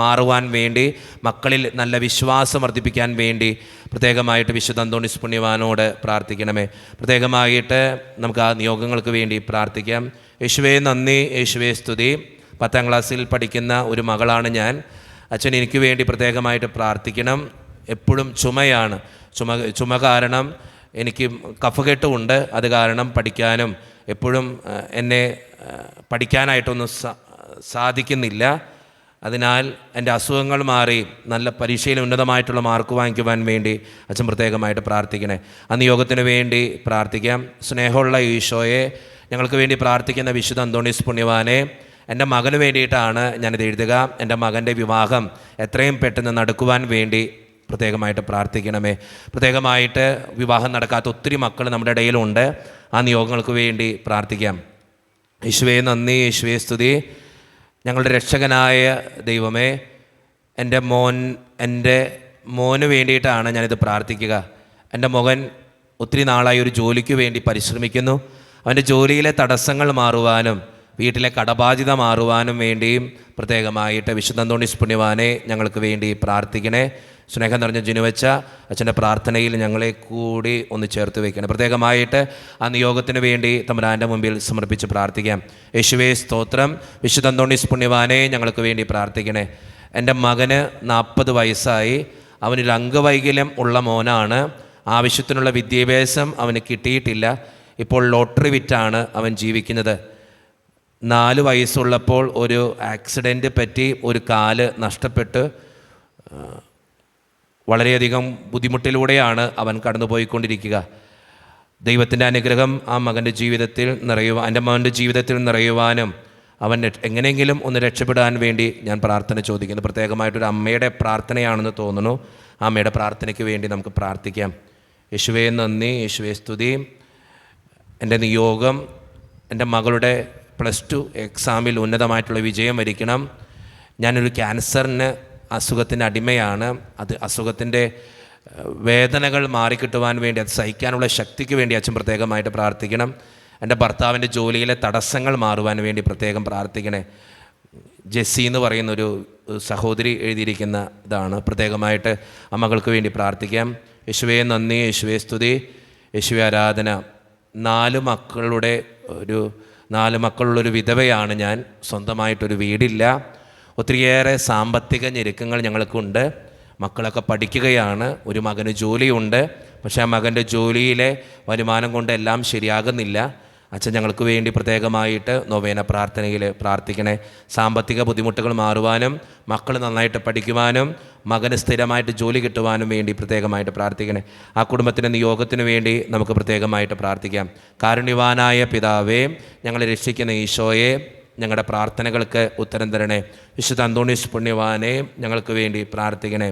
മാറുവാൻ വേണ്ടി, മക്കളിൽ നല്ല വിശ്വാസം വർദ്ധിപ്പിക്കാൻ വേണ്ടി പ്രത്യേകമായിട്ട് വിശുദ്ധ അന്തോണീസ് പുണ്യവാനോട് പ്രാർത്ഥിക്കണമേ. പ്രത്യേകമായിട്ട് നമുക്ക് ആ നിയോഗങ്ങൾക്ക് വേണ്ടി പ്രാർത്ഥിക്കാം. യേശുവേ നന്ദി, യേശുവേ സ്തുതി. 10ാം ക്ലാസ്സിൽ പഠിക്കുന്ന ഒരു മകളാണ് ഞാൻ. അച്ഛൻ എനിക്ക് വേണ്ടി പ്രത്യേകമായിട്ട് പ്രാർത്ഥിക്കണം. എപ്പോഴും ചുമയാണ്. ചുമ കാരണം എനിക്ക് കഫകെട്ടുമുണ്ട്. അത് കാരണം പഠിക്കാനും എപ്പോഴും എന്നെ പഠിക്കാനായിട്ടൊന്നും സാധിക്കുന്നില്ല. അതിനാൽ എൻ്റെ അസുഖങ്ങൾ മാറി നല്ല പരീക്ഷയിൽ ഉന്നതമായിട്ടുള്ള മാർക്ക് വാങ്ങിക്കുവാൻ വേണ്ടി അച്ഛൻ പ്രത്യേകമായിട്ട് പ്രാർത്ഥിക്കണേ. ആ നിയോഗത്തിന് വേണ്ടി പ്രാർത്ഥിക്കാം. സ്നേഹമുള്ള ഈശോയെ, ഞങ്ങൾക്ക് വേണ്ടി പ്രാർത്ഥിക്കുന്ന വിശുദ്ധ അന്തോണീസ് പുണ്യവാനെ, എൻ്റെ മകന് വേണ്ടിയിട്ടാണ് ഞാനിത് എഴുതുക. എൻ്റെ മകൻ്റെ വിവാഹം എത്രയും പെട്ടെന്ന് നടക്കുവാൻ വേണ്ടി പ്രത്യേകമായിട്ട് പ്രാർത്ഥിക്കണമേ. പ്രത്യേകമായിട്ട് വിവാഹം നടക്കാത്ത ഒത്തിരി മക്കൾ നമ്മുടെ ഇടയിലുണ്ട്. ആ നിയോഗങ്ങൾക്ക് വേണ്ടി പ്രാർത്ഥിക്കാം. യേശുവേ നന്ദി, യേശുവേ സ്തുതി. ഞങ്ങളുടെ രക്ഷകനായ ദൈവമേ, എൻ്റെ മോന് വേണ്ടിയിട്ടാണ് ഞാനിത് പ്രാർത്ഥിക്കുക. എൻ്റെ മകൻ ഒത്തിരി നാളായി ഒരു ജോലിക്ക് വേണ്ടി പരിശ്രമിക്കുന്നു. അവൻ്റെ ജോലിയിലെ തടസ്സങ്ങൾ മാറുവാനും വീട്ടിലെ കടബാധ്യത മാറുവാനും വേണ്ടിയും പ്രത്യേകമായിട്ട് വിശുദ്ധ അന്തോണീസ് പുണ്യവാനെ ഞങ്ങൾക്ക് വേണ്ടി പ്രാർത്ഥിക്കണേ. സ്നേഹം നിറഞ്ഞ ജിനുവച്ച അച്ഛൻ്റെ പ്രാർത്ഥനയിൽ ഞങ്ങളെ കൂടി ഒന്ന് ചേർത്ത് വയ്ക്കണം. പ്രത്യേകമായിട്ട് ആ നിയോഗത്തിന് വേണ്ടി തമ്പുരാൻ്റെ മുമ്പിൽ സമർപ്പിച്ച് പ്രാർത്ഥിക്കാം. യേശുവേ സ്തോത്രം. വിശുദ്ധ അന്തോണീസ് പുണ്യവാനെ ഞങ്ങൾക്ക് വേണ്ടി പ്രാർത്ഥിക്കണേ. എൻ്റെ മകന് 40 വയസ്സായി. അവനൊരു അംഗവൈകല്യം ഉള്ള മോനാണ്. ആവശ്യത്തിനുള്ള വിദ്യാഭ്യാസം അവന് കിട്ടിയിട്ടില്ല. ഇപ്പോൾ ലോട്ടറി വിറ്റാണ് അവൻ ജീവിക്കുന്നത്. 4 വയസ്സുള്ളപ്പോൾ ഒരു ആക്സിഡൻറ്റ് പറ്റി ഒരു കാല് നഷ്ടപ്പെട്ട് വളരെയധികം ബുദ്ധിമുട്ടിലൂടെയാണ് അവൻ കടന്നുപോയിക്കൊണ്ടിരിക്കുക. ദൈവത്തിൻ്റെ അനുഗ്രഹം ആ മകൻ്റെ ജീവിതത്തിൽ എൻ്റെ മകൻ്റെ ജീവിതത്തിൽ നിറയുവാനും അവൻ എങ്ങനെയെങ്കിലും ഒന്ന് രക്ഷപ്പെടാൻ വേണ്ടി ഞാൻ പ്രാർത്ഥന ചോദിക്കുന്നു. പ്രത്യേകമായിട്ടൊരു അമ്മയുടെ പ്രാർത്ഥനയാണെന്ന് തോന്നുന്നു. ആ അമ്മയുടെ പ്രാർത്ഥനയ്ക്ക് വേണ്ടി നമുക്ക് പ്രാർത്ഥിക്കാം. യേശുവേ നന്ദി, യേശുവേ സ്തുതി. എൻ്റെ നിയോഗം എൻ്റെ മകളുടെ +2 എക്സാമിൽ ഉന്നതമായിട്ടുള്ള വിജയം വരിക്കണം. ഞാനൊരു ക്യാൻസറിന് അസുഖത്തിൻ്റെ അടിമയാണ്. അസുഖത്തിൻ്റെ വേദനകൾ മാറിക്കിട്ടുവാൻ വേണ്ടി, അത് സഹിക്കാനുള്ള ശക്തിക്ക് വേണ്ടി അച്ഛൻ പ്രത്യേകമായിട്ട് പ്രാർത്ഥിക്കണം. എൻ്റെ ഭർത്താവിൻ്റെ ജോലിയിലെ തടസ്സങ്ങൾ മാറുവാൻ വേണ്ടി പ്രത്യേകം പ്രാർത്ഥിക്കണേ. ജെസ്സി എന്ന് പറയുന്നൊരു സഹോദരി എഴുതിയിരിക്കുന്ന ഇതാണ്. പ്രത്യേകമായിട്ട് ആ മകൾക്ക് വേണ്ടി പ്രാർത്ഥിക്കാം. യേശുവേ നന്ദി, യേശുവേ സ്തുതി, യേശുവേ ആരാധന. 4 മക്കളുള്ളൊരു വിധവയാണ് ഞാൻ. സ്വന്തമായിട്ടൊരു വീടില്ല. ഒത്തിരിയേറെ സാമ്പത്തിക ഞെരുക്കങ്ങൾ ഞങ്ങൾക്കുണ്ട്. മക്കളൊക്കെ പഠിക്കുകയാണ്. ഒരു മകന് ജോലിയുണ്ട്. പക്ഷേ ആ മകൻ്റെ ജോലിയിലെ വരുമാനം കൊണ്ട് എല്ലാം ശരിയാകുന്നില്ല. അച്ഛൻ ഞങ്ങൾക്ക് വേണ്ടി പ്രത്യേകമായിട്ട് നൊവേന പ്രാർത്ഥനയിൽ പ്രാർത്ഥിക്കണേ. സാമ്പത്തിക ബുദ്ധിമുട്ടുകൾ മാറുവാനും മക്കൾ നന്നായിട്ട് പഠിക്കുവാനും മകന് സ്ഥിരമായിട്ട് ജോലി കിട്ടുവാനും വേണ്ടി പ്രത്യേകമായിട്ട് പ്രാർത്ഥിക്കണേ. ആ കുടുംബത്തിൻ്റെ നിയോഗത്തിന് വേണ്ടി നമുക്ക് പ്രത്യേകമായിട്ട് പ്രാർത്ഥിക്കാം. കാരുണ്യവാനായ പിതാവേ, ഞങ്ങളെ രക്ഷിക്കുന്ന ഈശോയെ, ഞങ്ങളുടെ പ്രാർത്ഥനകൾക്ക് ഉത്തരം തരണേ. വിശുദ്ധ അന്തോണീസ് പുണ്യവാനെ ഞങ്ങൾക്ക് വേണ്ടി പ്രാർത്ഥിക്കണേ.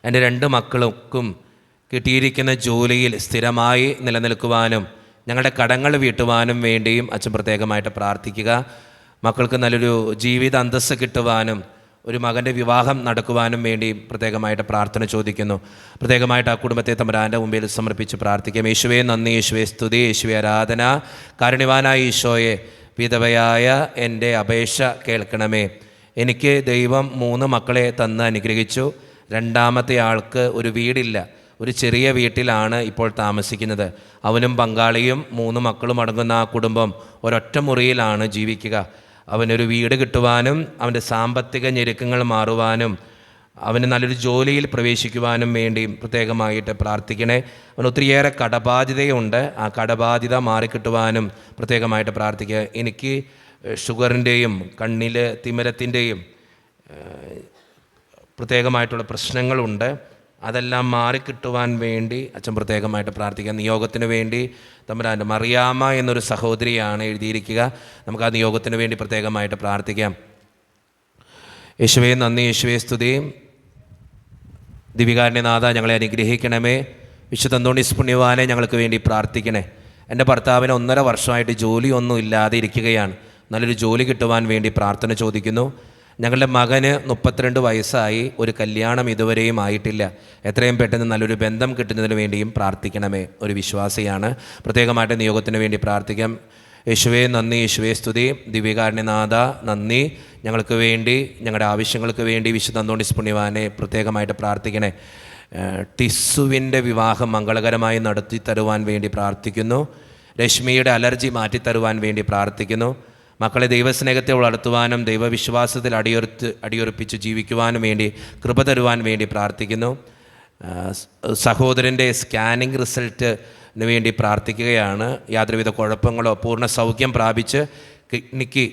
എൻ്റെ 2 മക്കൾക്കും കിട്ടിയിരിക്കുന്ന ജോലിയിൽ സ്ഥിരമായി നിലനിൽക്കുവാനും ഞങ്ങളുടെ കടങ്ങൾ വീട്ടുവാനും വേണ്ടിയും അച്ഛൻ പ്രത്യേകമായിട്ട് പ്രാർത്ഥിക്കുക. മക്കൾക്ക് നല്ലൊരു ജീവിത അന്തസ്സ് കിട്ടുവാനും ഒരു മകൻ്റെ വിവാഹം നടക്കുവാനും വേണ്ടി പ്രത്യേകമായിട്ട് പ്രാർത്ഥന ചോദിക്കുന്നു. പ്രത്യേകമായിട്ട് ആ കുടുംബത്തെ തമ്പുരാൻ്റെ മുമ്പിൽ സമർപ്പിച്ച് പ്രാർത്ഥിക്കാം. യേശുവേ നന്ദി, യേശുവേ സ്തുതി, യേശുവേ ആരാധന. കാരുണ്യവാനായ ഈശോയെ, വിധവയായ എൻ്റെ അപേക്ഷ കേൾക്കണമേ. എനിക്ക് ദൈവം 3 മക്കളെ തന്ന് അനുഗ്രഹിച്ചു. 2ാമത്തെ ആൾക്ക് ഒരു വീടില്ല. ഒരു ചെറിയ വീട്ടിലാണ് ഇപ്പോൾ താമസിക്കുന്നത്. അവനും പങ്കാളിയും 3 മക്കളും അടങ്ങുന്ന ആ കുടുംബം ഒരൊറ്റ മുറിയിലാണ് ജീവിക്കുക. അവനൊരു വീട് കിട്ടുവാനും അവൻ്റെ സാമ്പത്തിക ഞെരുക്കങ്ങൾ മാറുവാനും അവന് നല്ലൊരു ജോലിയിൽ പ്രവേശിക്കുവാനും വേണ്ടി പ്രത്യേകമായിട്ട് പ്രാർത്ഥിക്കണേ. അവന് ഒത്തിരിയേറെ കടബാധ്യതയുണ്ട്. ആ കടബാധ്യത മാറിക്കിട്ടുവാനും പ്രത്യേകമായിട്ട് പ്രാർത്ഥിക്കുക. എനിക്ക് ഷുഗറിൻ്റെയും കണ്ണിൽ തിമിരത്തിൻ്റെയും പ്രത്യേകമായിട്ടുള്ള പ്രശ്നങ്ങളുണ്ട്. അതെല്ലാം മാറിക്കിട്ടുവാൻ വേണ്ടി അച്ഛൻ പ്രത്യേകമായിട്ട് പ്രാർത്ഥിക്കാം. നിയോഗത്തിന് വേണ്ടി തമ്പുരാൻ്റെ മറിയാമ്മ എന്നൊരു സഹോദരിയാണ് എഴുതിയിരിക്കുക. നമുക്ക് ആ നിയോഗത്തിന് വേണ്ടി പ്രത്യേകമായിട്ട് പ്രാർത്ഥിക്കാം. യേശുവേ നന്ദി, യേശുവേ സ്തുതി. ദിവികാരുണ്യനാഥ, ഞങ്ങളെ അനുഗ്രഹിക്കണമേ. വിശുദ്ധ അന്തോണീസ് പുണ്യവാനെ ഞങ്ങൾക്ക് വേണ്ടി പ്രാർത്ഥിക്കണേ. എൻ്റെ ഭർത്താവിന് 1.5 വർഷമായിട്ട് ജോലിയൊന്നും ഇല്ലാതെ ഇരിക്കുകയാണ്. നല്ലൊരു ജോലി കിട്ടുവാൻ വേണ്ടി പ്രാർത്ഥന ചോദിക്കുന്നു. ഞങ്ങളുടെ മകന് 32 വയസ്സായി, ഒരു കല്യാണം ഇതുവരെയും ആയിട്ടില്ല. എത്രയും പെട്ടെന്ന് നല്ലൊരു ബന്ധം കിട്ടുന്നതിന് വേണ്ടിയും പ്രാർത്ഥിക്കണമേ. ഒരു വിശ്വാസിയാണ്. പ്രത്യേകമായിട്ട് നിയോഗത്തിന് വേണ്ടി പ്രാർത്ഥിക്കാം. യേശുവേ നന്ദി, യേശുവേ സ്തുതി. ദിവ്യകാരുണ്യനാഥ നന്ദി. ഞങ്ങൾക്ക് വേണ്ടി, ഞങ്ങളുടെ ആവശ്യങ്ങൾക്ക് വേണ്ടി വിശുദ്ധ അന്തോണീസ് പുണ്യവാനെ പ്രത്യേകമായിട്ട് പ്രാർത്ഥിക്കണേ. ടിസ്സുവിൻ്റെ വിവാഹം മംഗളകരമായി നടത്തി തരുവാൻ വേണ്ടി പ്രാർത്ഥിക്കുന്നു. രശ്മിയുടെ അലർജി മാറ്റിത്തരുവാൻ വേണ്ടി പ്രാർത്ഥിക്കുന്നു. മക്കളെ ദൈവസ്നേഹത്തെ വളർത്തുവാനും ദൈവവിശ്വാസത്തിൽ അടിയുറപ്പിച്ച് ജീവിക്കുവാനും വേണ്ടി കൃപ തരുവാൻ വേണ്ടി പ്രാർത്ഥിക്കുന്നു. സഹോദരൻ്റെ സ്കാനിങ് റിസൾട്ടിന് വേണ്ടി പ്രാർത്ഥിക്കുകയാണ്. യാതൊരുവിധ കുഴപ്പങ്ങളോ പൂർണ്ണ സൗഖ്യം പ്രാപിച്ച് കിഡ്നിക്ക്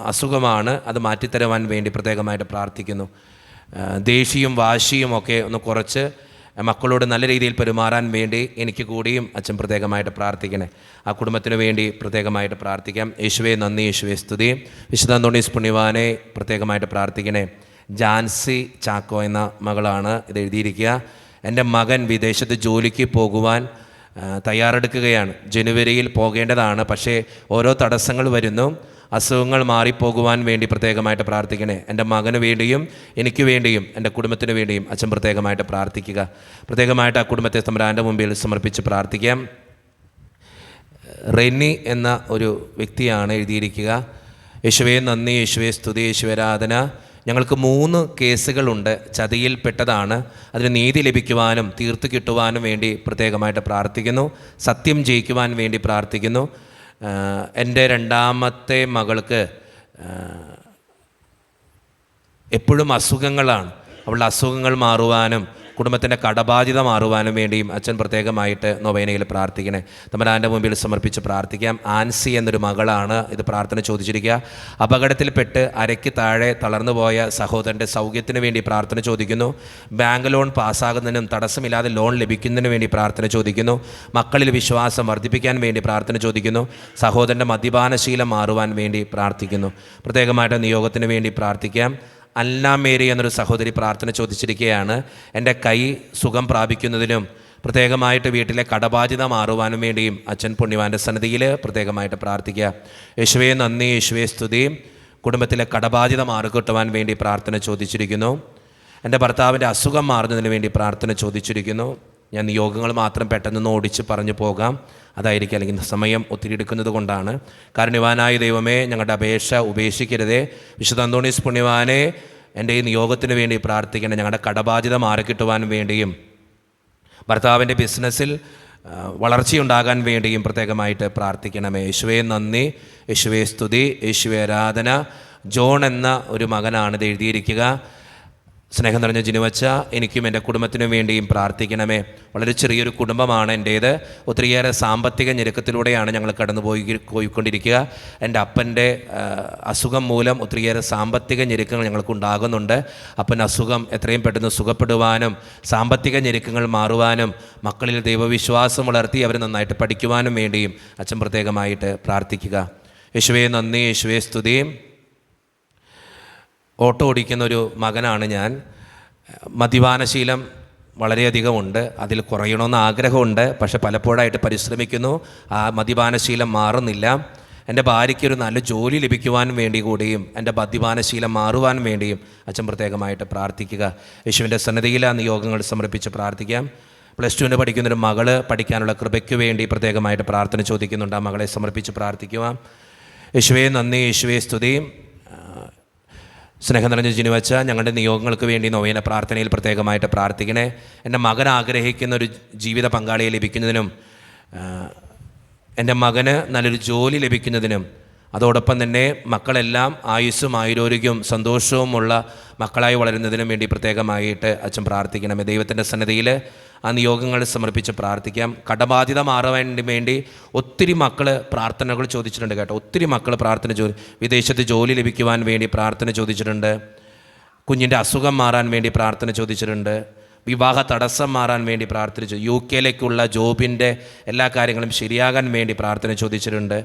അസുഖമാണ്, അത് മാറ്റിത്തരുവാൻ വേണ്ടി പ്രത്യേകമായിട്ട് പ്രാർത്ഥിക്കുന്നു. ദേഷ്യവും വാശിയും ഒക്കെ ഒന്ന് കുറച്ച് മക്കളോട് നല്ല രീതിയിൽ പെരുമാറാൻ വേണ്ടി എനിക്ക് കൂടിയും അച്ഛൻ പ്രത്യേകമായിട്ട് പ്രാർത്ഥിക്കണേ. ആ കുടുംബത്തിന് വേണ്ടി പ്രത്യേകമായിട്ട് പ്രാർത്ഥിക്കാം. യേശുവേ നന്ദി, യേശുവേ സ്തുതി. വിശുദ്ധ അന്തോണീസ് പുണ്യവാനെ പ്രത്യേകമായിട്ട് പ്രാർത്ഥിക്കണേ. ജാൻസി ചാക്കോ എന്ന മകളാണ് ഇത് എഴുതിയിരിക്കുക. എൻ്റെ മകൻ വിദേശത്ത് ജോലിക്ക് പോകുവാൻ തയ്യാറെടുക്കുകയാണ്. ജനുവരിയിൽ പോകേണ്ടതാണ്, പക്ഷേ ഓരോ തടസ്സങ്ങൾ വരുന്നു. അസുഖങ്ങൾ മാറിപ്പോകുവാൻ വേണ്ടി പ്രത്യേകമായിട്ട് പ്രാർത്ഥിക്കണേ. എൻ്റെ മകന് വേണ്ടിയും എനിക്ക് വേണ്ടിയും എൻ്റെ കുടുംബത്തിന് വേണ്ടിയും അച്ഛൻ പ്രത്യേകമായിട്ട് പ്രാർത്ഥിക്കുക. പ്രത്യേകമായിട്ട് ആ കുടുംബത്തെ തമ്പുരാൻ്റെ മുമ്പിൽ സമർപ്പിച്ച് പ്രാർത്ഥിക്കാം. റെനി എന്ന ഒരു വ്യക്തിയാണ് എഴുതിയിരിക്കുക. യേശുവേ നന്ദി, യേശുവേ സ്തുതി, യേശുവരാധന. ഞങ്ങൾക്ക് 3 കേസുകളുണ്ട്, ചതിയിൽപ്പെട്ടതാണ്. അതിന് നീതി ലഭിക്കുവാനും തീർത്തു കിട്ടുവാനും വേണ്ടി പ്രത്യേകമായിട്ട് പ്രാർത്ഥിക്കുന്നു. സത്യം ജയിക്കുവാൻ വേണ്ടി പ്രാർത്ഥിക്കുന്നു. എൻ്റെ 2ാമത്തെ മകൾക്ക് എപ്പോഴും അസുഖങ്ങളാണ്. അവളുടെ അസുഖങ്ങൾ മാറുവാനും കുടുംബത്തിൻ്റെ കടബാധ്യത മാറുവാനും വേണ്ടിയും അച്ഛൻ പ്രത്യേകമായിട്ട് നൊവേനയിൽ പ്രാർത്ഥിക്കണേ. തമ്പുരാൻ്റെ മുമ്പിൽ സമർപ്പിച്ച് പ്രാർത്ഥിക്കാം. ആൻസി എന്നൊരു മകളാണ് ഇത് പ്രാർത്ഥന ചോദിച്ചിരിക്കുക. അപകടത്തിൽപ്പെട്ട് അരയ്ക്ക് താഴെ തളർന്നു പോയ സഹോദരൻ്റെ സൗഖ്യത്തിന് വേണ്ടി പ്രാർത്ഥന ചോദിക്കുന്നു. ബാങ്ക് ലോൺ പാസ്സാകുന്നതിനും തടസ്സമില്ലാതെ ലോൺ ലഭിക്കുന്നതിന് വേണ്ടി പ്രാർത്ഥന ചോദിക്കുന്നു. മക്കളിൽ വിശ്വാസം വർദ്ധിപ്പിക്കാൻ വേണ്ടി പ്രാർത്ഥന ചോദിക്കുന്നു. സഹോദരൻ്റെ മദ്യപാനശീലം മാറുവാൻ വേണ്ടി പ്രാർത്ഥിക്കുന്നു. പ്രത്യേകമായിട്ട് നിയോഗത്തിന് വേണ്ടി പ്രാർത്ഥിക്കാം. അല്ലാമേരി എന്നൊരു സഹോദരി പ്രാർത്ഥന ചോദിച്ചിരിക്കുകയാണ്. എൻ്റെ കൈ സുഖം പ്രാപിക്കുന്നതിനും പ്രത്യേകമായിട്ട് വീട്ടിലെ കടബാധ്യത മാറുവാനും വേണ്ടിയും അച്ഛൻ പുണ്യവാൻ്റെ സന്നിധിയിൽ പ്രത്യേകമായിട്ട് പ്രാർത്ഥിക്കുക. യേശുവേ നന്ദി, യേശുവേ സ്തുതി. കുടുംബത്തിലെ കടബാധ്യത മാറിക്കിട്ടുവാൻ വേണ്ടി പ്രാർത്ഥന ചോദിച്ചിരിക്കുന്നു. എൻ്റെ ഭർത്താവിൻ്റെ അസുഖം മാറുന്നതിന് വേണ്ടി പ്രാർത്ഥന ചോദിച്ചിരിക്കുന്നു. ഞാൻ നിയോഗങ്ങൾ മാത്രം പെട്ടെന്ന് ഓടിച്ച് പറഞ്ഞു പോകാം, അതായിരിക്കും, അല്ലെങ്കിൽ സമയം ഒത്തിരി എടുക്കുന്നത് കൊണ്ടാണ്. കാരുണ്യവാനായ ദൈവമേ, ഞങ്ങളുടെ അപേക്ഷ ഉപേക്ഷിക്കരുതേ. വിശുദ്ധ അന്തോണീസ് പുണ്യവാനെ എൻ്റെ ഈ നിയോഗത്തിന് വേണ്ടി പ്രാർത്ഥിക്കണം. ഞങ്ങളുടെ കടബാധ്യത മാറിക്കിട്ടുവാൻ വേണ്ടിയും ഭർത്താവിൻ്റെ ബിസിനസ്സിൽ വളർച്ചയുണ്ടാകാൻ വേണ്ടിയും പ്രത്യേകമായിട്ട് പ്രാർത്ഥിക്കണമേ. യേശുവേ നന്ദി, യേശുവേ സ്തുതി, യേശുവേ ആരാധന. ജോൺ എന്ന ഒരു മകനാണ് ഇത് എഴുതിയിരിക്കുക. സ്നേഹം നിറഞ്ഞ ജിനുവച്ച, എനിക്കും എൻ്റെ കുടുംബത്തിനും വേണ്ടിയും പ്രാർത്ഥിക്കണമേ. വളരെ ചെറിയൊരു കുടുംബമാണ് എൻ്റേത്. ഒത്തിരിയേറെ സാമ്പത്തിക ഞെരുക്കത്തിലൂടെയാണ് ഞങ്ങൾ പോയിക്കൊണ്ടിരിക്കുക. എൻ്റെ അപ്പൻ്റെ അസുഖം മൂലം ഒത്തിരിയേറെ സാമ്പത്തിക ഞെരുക്കങ്ങൾ ഞങ്ങൾക്കുണ്ടാകുന്നുണ്ട്. അപ്പൻ അസുഖം എത്രയും പെട്ടെന്ന് സുഖപ്പെടുവാനും സാമ്പത്തിക ഞെരുക്കങ്ങൾ മാറുവാനും മക്കളിൽ ദൈവവിശ്വാസം വളർത്തി അവർ നന്നായിട്ട് പഠിക്കുവാനും വേണ്ടിയും അച്ഛൻ പ്രത്യേകമായിട്ട് പ്രാർത്ഥിക്കുക. യേശുവേ നന്ദി, യേശുവേ സ്തുതി. ഓട്ടോ ഓടിക്കുന്നൊരു മകനാണ് ഞാൻ. മദ്യപാനശീലം വളരെയധികമുണ്ട്. അതിൽ കുറയണമെന്ന് ആഗ്രഹമുണ്ട്, പക്ഷെ പലപ്പോഴായിട്ട് പരിശ്രമിക്കുന്നു. ആ മദ്യപാനശീലം മാറുന്നില്ല. എൻ്റെ ഭാര്യയ്ക്കൊരു നല്ല ജോലി ലഭിക്കുവാൻ വേണ്ടി കൂടിയും എൻ്റെ മദ്യപാനശീലം മാറുവാൻ വേണ്ടിയും അച്ഛൻ പ്രത്യേകമായിട്ട് പ്രാർത്ഥിക്കുക. യേശുവിൻ്റെ സന്നിധിയിൽ ആ നിയോഗങ്ങൾ സമർപ്പിച്ച് പ്രാർത്ഥിക്കാം. +2 പഠിക്കുന്നൊരു മകള് പഠിക്കാനുള്ള കൃപയ്ക്ക് വേണ്ടി പ്രത്യേകമായിട്ട് പ്രാർത്ഥന ചോദിക്കുന്നുണ്ട്. ആ മകളെ സമർപ്പിച്ച് പ്രാർത്ഥിക്കുക. യേശുവേ നന്ദി, യേശുവേ സ്തുതി. സ്നേഹം നിറഞ്ഞ ജിനുവച്ച, ഞങ്ങളുടെ നിയോഗങ്ങൾക്ക് വേണ്ടി നൊവേന പ്രാർത്ഥനയിൽ പ്രത്യേകമായിട്ട് പ്രാർത്ഥിക്കണേ. എൻ്റെ മകൻ ആഗ്രഹിക്കുന്ന ഒരു ജീവിത പങ്കാളിയെ ലഭിക്കുന്നതിനും എൻ്റെ മകന് നല്ലൊരു ജോലി ലഭിക്കുന്നതിനും അതോടൊപ്പം തന്നെ മക്കളെല്ലാം ആയുസ്സും ആയുരോഗ്യവും സന്തോഷവുമുള്ള മക്കളായി വളരുന്നതിനും വേണ്ടി പ്രത്യേകമായിട്ട് അച്ഛൻ പ്രാർത്ഥിക്കണമേ. ദൈവത്തിൻ്റെ സന്നിധിയിൽ ആ നിയോഗങ്ങൾ സമർപ്പിച്ച് പ്രാർത്ഥിക്കാം. കടബാധ്യത മാറാൻ വേണ്ടി ഒത്തിരി മക്കൾ പ്രാർത്ഥനകൾ ചോദിച്ചിട്ടുണ്ട് കേട്ടോ. ഒത്തിരി മക്കൾ വിദേശത്ത് ജോലി ലഭിക്കുവാൻ വേണ്ടി പ്രാർത്ഥന ചോദിച്ചിട്ടുണ്ട്. കുഞ്ഞിൻ്റെ അസുഖം മാറാൻ വേണ്ടി പ്രാർത്ഥന ചോദിച്ചിട്ടുണ്ട്. വിവാഹ തടസ്സം മാറാൻ വേണ്ടി പ്രാർത്ഥിച്ചു. UK ജോബിൻ്റെ എല്ലാ കാര്യങ്ങളും ശരിയാകാൻ വേണ്ടി പ്രാർത്ഥന ചോദിച്ചിട്ടുണ്ട്.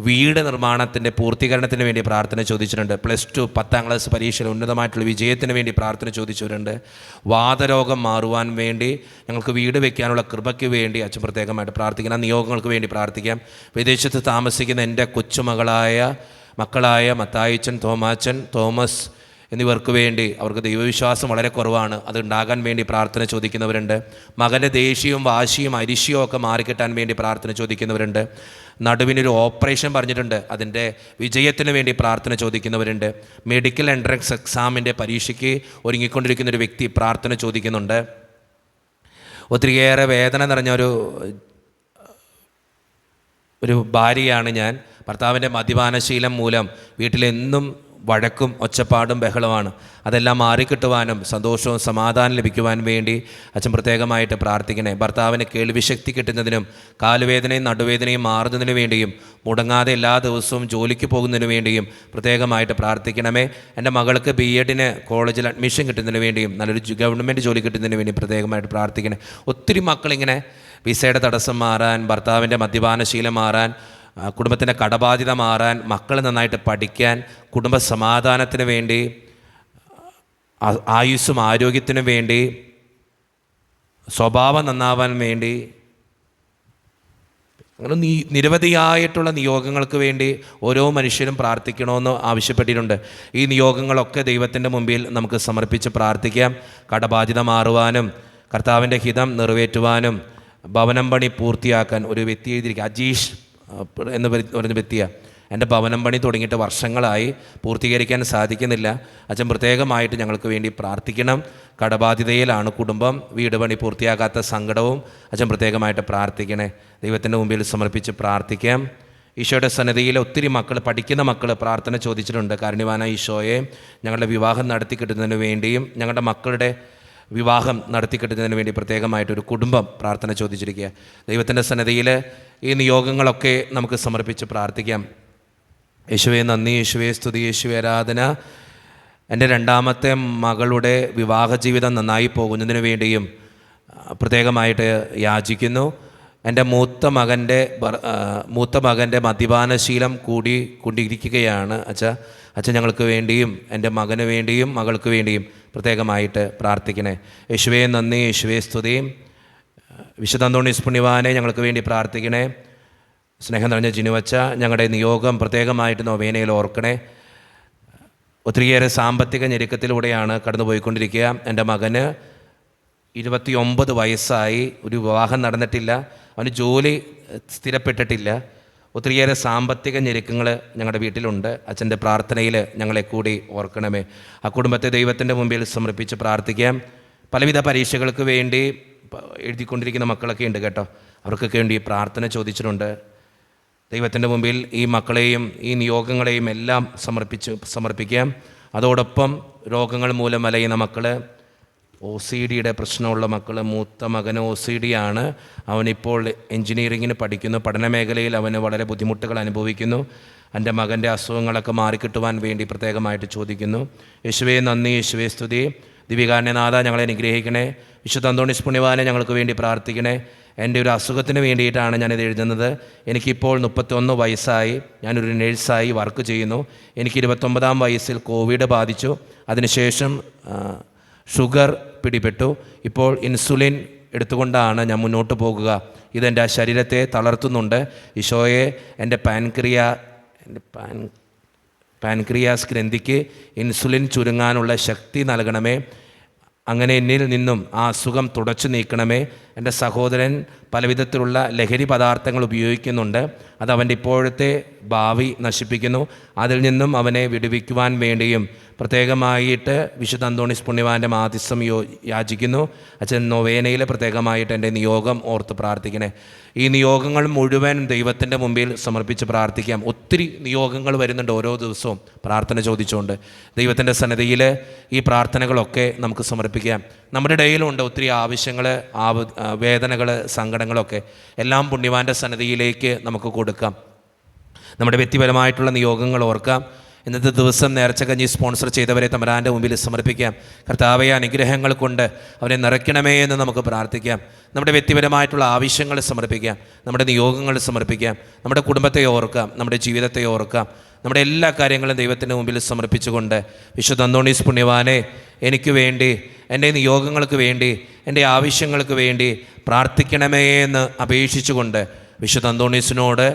വീട് നിർമ്മാണത്തിൻ്റെ പൂർത്തീകരണത്തിന് വേണ്ടി പ്രാർത്ഥന ചോദിച്ചിട്ടുണ്ട്. +2 10ാം ക്ലാസ് പരീക്ഷയിൽ ഉന്നതമായിട്ടുള്ള വിജയത്തിന് വേണ്ടി പ്രാർത്ഥന ചോദിച്ചവരുണ്ട്. വാതരോഗം മാറുവാൻ വേണ്ടി, ഞങ്ങൾക്ക് വീട് വയ്ക്കാനുള്ള കൃപയ്ക്ക് വേണ്ടി അച്ഛൻ പ്രത്യേകമായിട്ട് പ്രാർത്ഥിക്കണം. നിയോഗങ്ങൾക്ക് വേണ്ടി പ്രാർത്ഥിക്കാം. വിദേശത്ത് താമസിക്കുന്ന എൻ്റെ മക്കളായ മത്തായിച്ചൻ, തോമാച്ചൻ, തോമസ് എന്നിവർക്ക് വേണ്ടി, അവർക്ക് ദൈവവിശ്വാസം വളരെ കുറവാണ്, അത് ഉണ്ടാകാൻ വേണ്ടി പ്രാർത്ഥന ചോദിക്കുന്നവരുണ്ട്. മകൻ്റെ ദേഷ്യവും വാശിയും അരിശയും ഒക്കെ മാറിക്കിട്ടാൻ വേണ്ടി പ്രാർത്ഥന ചോദിക്കുന്നവരുണ്ട്. നടുവിനൊരു ഓപ്പറേഷൻ പറഞ്ഞിട്ടുണ്ട്, അതിൻ്റെ വിജയത്തിന് വേണ്ടി പ്രാർത്ഥന ചോദിക്കുന്നവരുണ്ട്. മെഡിക്കൽ എൻട്രൻസ് എക്സാമിൻ്റെ പരീക്ഷയ്ക്ക് ഒരുങ്ങിക്കൊണ്ടിരിക്കുന്നൊരു വ്യക്തി പ്രാർത്ഥന ചോദിക്കുന്നുണ്ട്. ഒത്തിരിയേറെ വേദന നിറഞ്ഞ ഒരു ഭാര്യയാണ് ഞാൻ. ഭർത്താവിൻ്റെ മദ്യപാനശീലം മൂലം വീട്ടിലെന്നും വഴക്കും ഒച്ചപ്പാടും ബഹളമാണ്. അതെല്ലാം മാറിക്കിട്ടുവാനും സന്തോഷവും സമാധാനം ലഭിക്കുവാൻ വേണ്ടി അച്ഛൻ പ്രത്യേകമായിട്ട് പ്രാർത്ഥിക്കണേ. ഭർത്താവിന് കേൾവിശക്തി കിട്ടുന്നതിനും കാലുവേദനയും നടുവേദനയും മാറുന്നതിനു വേണ്ടിയും മുടങ്ങാതെ എല്ലാ ദിവസവും ജോലിക്ക് പോകുന്നതിനു വേണ്ടിയും പ്രത്യേകമായിട്ട് പ്രാർത്ഥിക്കണമേ. എൻ്റെ മകൾക്ക് BEd കോളേജിൽ അഡ്മിഷൻ കിട്ടുന്നതിന് വേണ്ടിയും നല്ലൊരു ഗവൺമെൻറ് ജോലി കിട്ടുന്നതിന് വേണ്ടി പ്രത്യേകമായിട്ട് പ്രാർത്ഥിക്കണേ. ഒത്തിരി മക്കളിങ്ങനെ വിസയുടെ തടസ്സം മാറാൻ, ഭർത്താവിൻ്റെ മദ്യപാനശീലം മാറാൻ, കുടുംബത്തിൻ്റെ കടബാധ്യത മാറാൻ, മക്കൾ നന്നായിട്ട് പഠിക്കാൻ, കുടുംബ സമാധാനത്തിന് വേണ്ടി, ആയുസ്സും ആരോഗ്യത്തിനും വേണ്ടി, സ്വഭാവം നന്നാവാൻ വേണ്ടി, അങ്ങനെ നിരവധിയായിട്ടുള്ള നിയോഗങ്ങൾക്ക് വേണ്ടി ഓരോ മനുഷ്യരും പ്രാർത്ഥിക്കണമെന്ന് ആവശ്യപ്പെട്ടിട്ടുണ്ട്. ഈ നിയോഗങ്ങളൊക്കെ ദൈവത്തിൻ്റെ മുമ്പിൽ നമുക്ക് സമർപ്പിച്ച് പ്രാർത്ഥിക്കാം. കടബാധ്യത മാറുവാനും കർത്താവിൻ്റെ ഹിതം നിറവേറ്റുവാനും ഭവനം പണി പൂർത്തിയാക്കാൻ ഒരു വ്യക്തി എഴുതിയിരിക്കുക. അജീഷ് എന്ന് പറഞ്ഞ വ്യക്തിയാണ്. എൻ്റെ ഭവനം പണി തുടങ്ങിയിട്ട് വർഷങ്ങളായി, പൂർത്തീകരിക്കാൻ സാധിക്കുന്നില്ല. അച്ഛൻ പ്രത്യേകമായിട്ട് ഞങ്ങൾക്ക് വേണ്ടി പ്രാർത്ഥിക്കണം. കടബാധ്യതയിലാണ് കുടുംബം, വീട് പണി പൂർത്തിയാകാത്ത സങ്കടവും അച്ഛൻ പ്രത്യേകമായിട്ട് പ്രാർത്ഥിക്കണേ. ദൈവത്തിൻ്റെ മുമ്പിൽ സമർപ്പിച്ച് പ്രാർത്ഥിക്കാം. ഈശോയുടെ സന്നിധിയിൽ ഒത്തിരി പഠിക്കുന്ന മക്കൾ പ്രാർത്ഥന ചോദിച്ചിട്ടുണ്ട്. കാരുണ്യവാനായ ഈശോയെ, ഞങ്ങളുടെ വിവാഹം നടത്തി കിട്ടുന്നതിന് വേണ്ടിയും ഞങ്ങളുടെ മക്കളുടെ വിവാഹം നടത്തിക്കിട്ടുന്നതിന് വേണ്ടി പ്രത്യേകമായിട്ടൊരു കുടുംബം പ്രാർത്ഥന ചോദിച്ചിരിക്കുക. ദൈവത്തിൻ്റെ സന്നിധിയിൽ ഈ നിയോഗങ്ങളൊക്കെ നമുക്ക് സമർപ്പിച്ച് പ്രാർത്ഥിക്കാം. യേശുവേ നന്ദി, യേശുവേ സ്തുതി, യേശുവേ ആരാധന. എൻ്റെ രണ്ടാമത്തെ മകളുടെ വിവാഹ ജീവിതം നന്നായി പോകുന്നതിന് വേണ്ടിയും പ്രത്യേകമായിട്ട് യാചിക്കുന്നു. എൻ്റെ മൂത്ത മകൻ്റെ മദ്യപാനശീലം കൊണ്ടിരിക്കുകയാണ് അച്ഛൻ ഞങ്ങൾക്ക് വേണ്ടിയും എൻ്റെ മകന് വേണ്ടിയും മകൾക്ക് വേണ്ടിയും പ്രത്യേകമായിട്ട് പ്രാർത്ഥിക്കണേ. യേശുവേ നന്ദി, യേശുവേ സ്തുതിയും. വിശുദ്ധ അന്തോണീസ് പുണ്യവാനെ ഞങ്ങൾക്ക് വേണ്ടി പ്രാർത്ഥിക്കണേ. സ്നേഹം നിറഞ്ഞ ജിനുവച്ച, ഞങ്ങളുടെ നിയോഗം പ്രത്യേകമായിട്ട് നൊവേനയിൽ ഓർക്കണേ. ഒത്തിരിയേറെ സാമ്പത്തിക ഞെരുക്കത്തിലൂടെയാണ് കടന്നുപോയിക്കൊണ്ടിരിക്കുക. എൻ്റെ മകന് 29 വയസ്സായി, ഒരു വിവാഹം നടന്നിട്ടില്ല, അവന് ജോലി സ്ഥിരപ്പെട്ടിട്ടില്ല. ഒത്തിരിയേറെ സാമ്പത്തിക ഞെരുക്കങ്ങൾ ഞങ്ങളുടെ വീട്ടിലുണ്ട്. അച്ഛൻ്റെ പ്രാർത്ഥനയിൽ ഞങ്ങളെ കൂടി ഓർക്കണമേ. ആ കുടുംബത്തെ ദൈവത്തിൻ്റെ മുമ്പിൽ സമർപ്പിച്ച് പ്രാർത്ഥിക്കാം. പലവിധ പരീക്ഷകൾക്ക് വേണ്ടി എഴുതിക്കൊണ്ടിരിക്കുന്ന മക്കളൊക്കെ ഉണ്ട് കേട്ടോ. അവർക്കൊക്കെ വേണ്ടി പ്രാർത്ഥന ചോദിച്ചിട്ടുണ്ട്. ദൈവത്തിൻ്റെ മുമ്പിൽ ഈ മക്കളെയും ഈ നിയോഗങ്ങളെയും എല്ലാം സമർപ്പിക്കാം. അതോടൊപ്പം രോഗങ്ങൾ മൂലം അലയുന്ന മക്കൾ, OCDയുടെ പ്രശ്നമുള്ള മക്കൾ, മൂത്ത മകന് OCD ആണ്. അവനിപ്പോൾ എൻജിനീയറിങ്ങിന് പഠിക്കുന്നു. പഠന മേഖലയിൽ അവന് വളരെ ബുദ്ധിമുട്ടുകൾ അനുഭവിക്കുന്നു. എൻ്റെ മകൻ്റെ അസുഖങ്ങളൊക്കെ മാറിക്കിട്ടുവാൻ വേണ്ടി പ്രത്യേകമായിട്ട് ചോദിക്കുന്നു. യേശുവേ നന്ദി, യേശുവേ സ്തുതി. ദിവികാരണ്യനാഥ, ഞങ്ങളെ അനുഗ്രഹിക്കണേ. വിശുദ്ധ അന്തോണീസ് പുണ്യവാനെ ഞങ്ങൾക്ക് വേണ്ടി പ്രാർത്ഥിക്കണേ. എൻ്റെ ഒരു അസുഖത്തിന് വേണ്ടിയിട്ടാണ് ഞാനിത് എഴുതുന്നത്. എനിക്കിപ്പോൾ 31 വയസ്സായി. ഞാനൊരു നേഴ്സായി വർക്ക് ചെയ്യുന്നു. എനിക്ക് 29ാം വയസ്സിൽ കോവിഡ് ബാധിച്ചു. അതിനുശേഷം ഷുഗർ പിടിപെട്ടു. ഇപ്പോൾ ഇൻസുലിൻ എടുത്തുകൊണ്ടാണ് ഞാൻ മുന്നോട്ട് പോകുക. ഇതെൻ്റെ ശരീരത്തെ തളർത്തുന്നുണ്ട്. ഈശോയെ, എൻ്റെ പാൻക്രിയാസ് ഗ്രന്ഥിക്ക് ഇൻസുലിൻ ചുരുങ്ങാനുള്ള ശക്തി നൽകണമേ. അങ്ങനെ എന്നിൽ നിന്നും ആ അസുഖം തുടച്ചു നീക്കണമേ. എൻ്റെ സഹോദരൻ പലവിധത്തിലുള്ള ലഹരി പദാർത്ഥങ്ങൾ ഉപയോഗിക്കുന്നുണ്ട്. അത് അവൻ്റെ ഇപ്പോഴത്തെ ഭാവി നശിപ്പിക്കുന്നു. അതിൽ നിന്നും അവനെ വിടുവിക്കുവാൻ വേണ്ടിയും പ്രത്യേകമായിട്ട് വിശുദ്ധ അന്തോണീസ് പുണ്യവാൻ്റെ മാധ്യസ്ഥം യാചിക്കുന്നു. അച്ഛൻ നൊവേനയിൽ പ്രത്യേകമായിട്ട് എൻ്റെ നിയോഗം ഓർത്ത് പ്രാർത്ഥിക്കണേ. ഈ നിയോഗങ്ങൾ മുഴുവൻ ദൈവത്തിൻ്റെ മുമ്പിൽ സമർപ്പിച്ച് പ്രാർത്ഥിക്കാം. ഒത്തിരി നിയോഗങ്ങൾ വരുന്നുണ്ട് ഓരോ ദിവസവും പ്രാർത്ഥന ചോദിച്ചുകൊണ്ട്. ദൈവത്തിൻ്റെ സന്നിധിയിൽ ഈ പ്രാർത്ഥനകളൊക്കെ നമുക്ക് സമർപ്പിക്കാം. നമ്മുടെ ഇടയിലുണ്ട് ഒത്തിരി ആവശ്യങ്ങൾ, വേദനകൾ, സങ്കടങ്ങളൊക്കെ. എല്ലാം പുണ്യവാൻ്റെ സന്നിധിയിലേക്ക് നമുക്ക് കൊടുക്കാം. നമ്മുടെ വ്യക്തിപരമായിട്ടുള്ള നിയോഗങ്ങൾ ഓർക്കാം. ഇന്നത്തെ ദിവസം നേർച്ചക്കഞ്ഞി സ്പോൺസർ ചെയ്തവരെ തമ്പുരാൻ്റെ മുമ്പിൽ സമർപ്പിക്കാം. കർത്താവെ, അനുഗ്രഹങ്ങൾ കൊണ്ട് അവരെ നിറയ്ക്കണമേ എന്ന് നമുക്ക് പ്രാർത്ഥിക്കാം. നമ്മുടെ വ്യക്തിപരമായിട്ടുള്ള ആവശ്യങ്ങൾ സമർപ്പിക്കാം, നമ്മുടെ നിയോഗങ്ങൾ സമർപ്പിക്കാം, നമ്മുടെ കുടുംബത്തെ ഓർക്കാം, നമ്മുടെ ജീവിതത്തെ ഓർക്കാം. നമ്മുടെ എല്ലാ കാര്യങ്ങളും ദൈവത്തിൻ്റെ മുമ്പിൽ സമർപ്പിച്ചുകൊണ്ട് വിശുദ്ധ അന്തോണീസ് പുണ്യവാനെ എനിക്ക് വേണ്ടി, എൻ്റെ നിയോഗങ്ങൾക്ക് വേണ്ടി, എൻ്റെ ആവശ്യങ്ങൾക്ക് വേണ്ടി പ്രാർത്ഥിക്കണമേ എന്ന് അപേക്ഷിച്ചുകൊണ്ട് വിശുദ്ധ അന്തോണീസിനോട്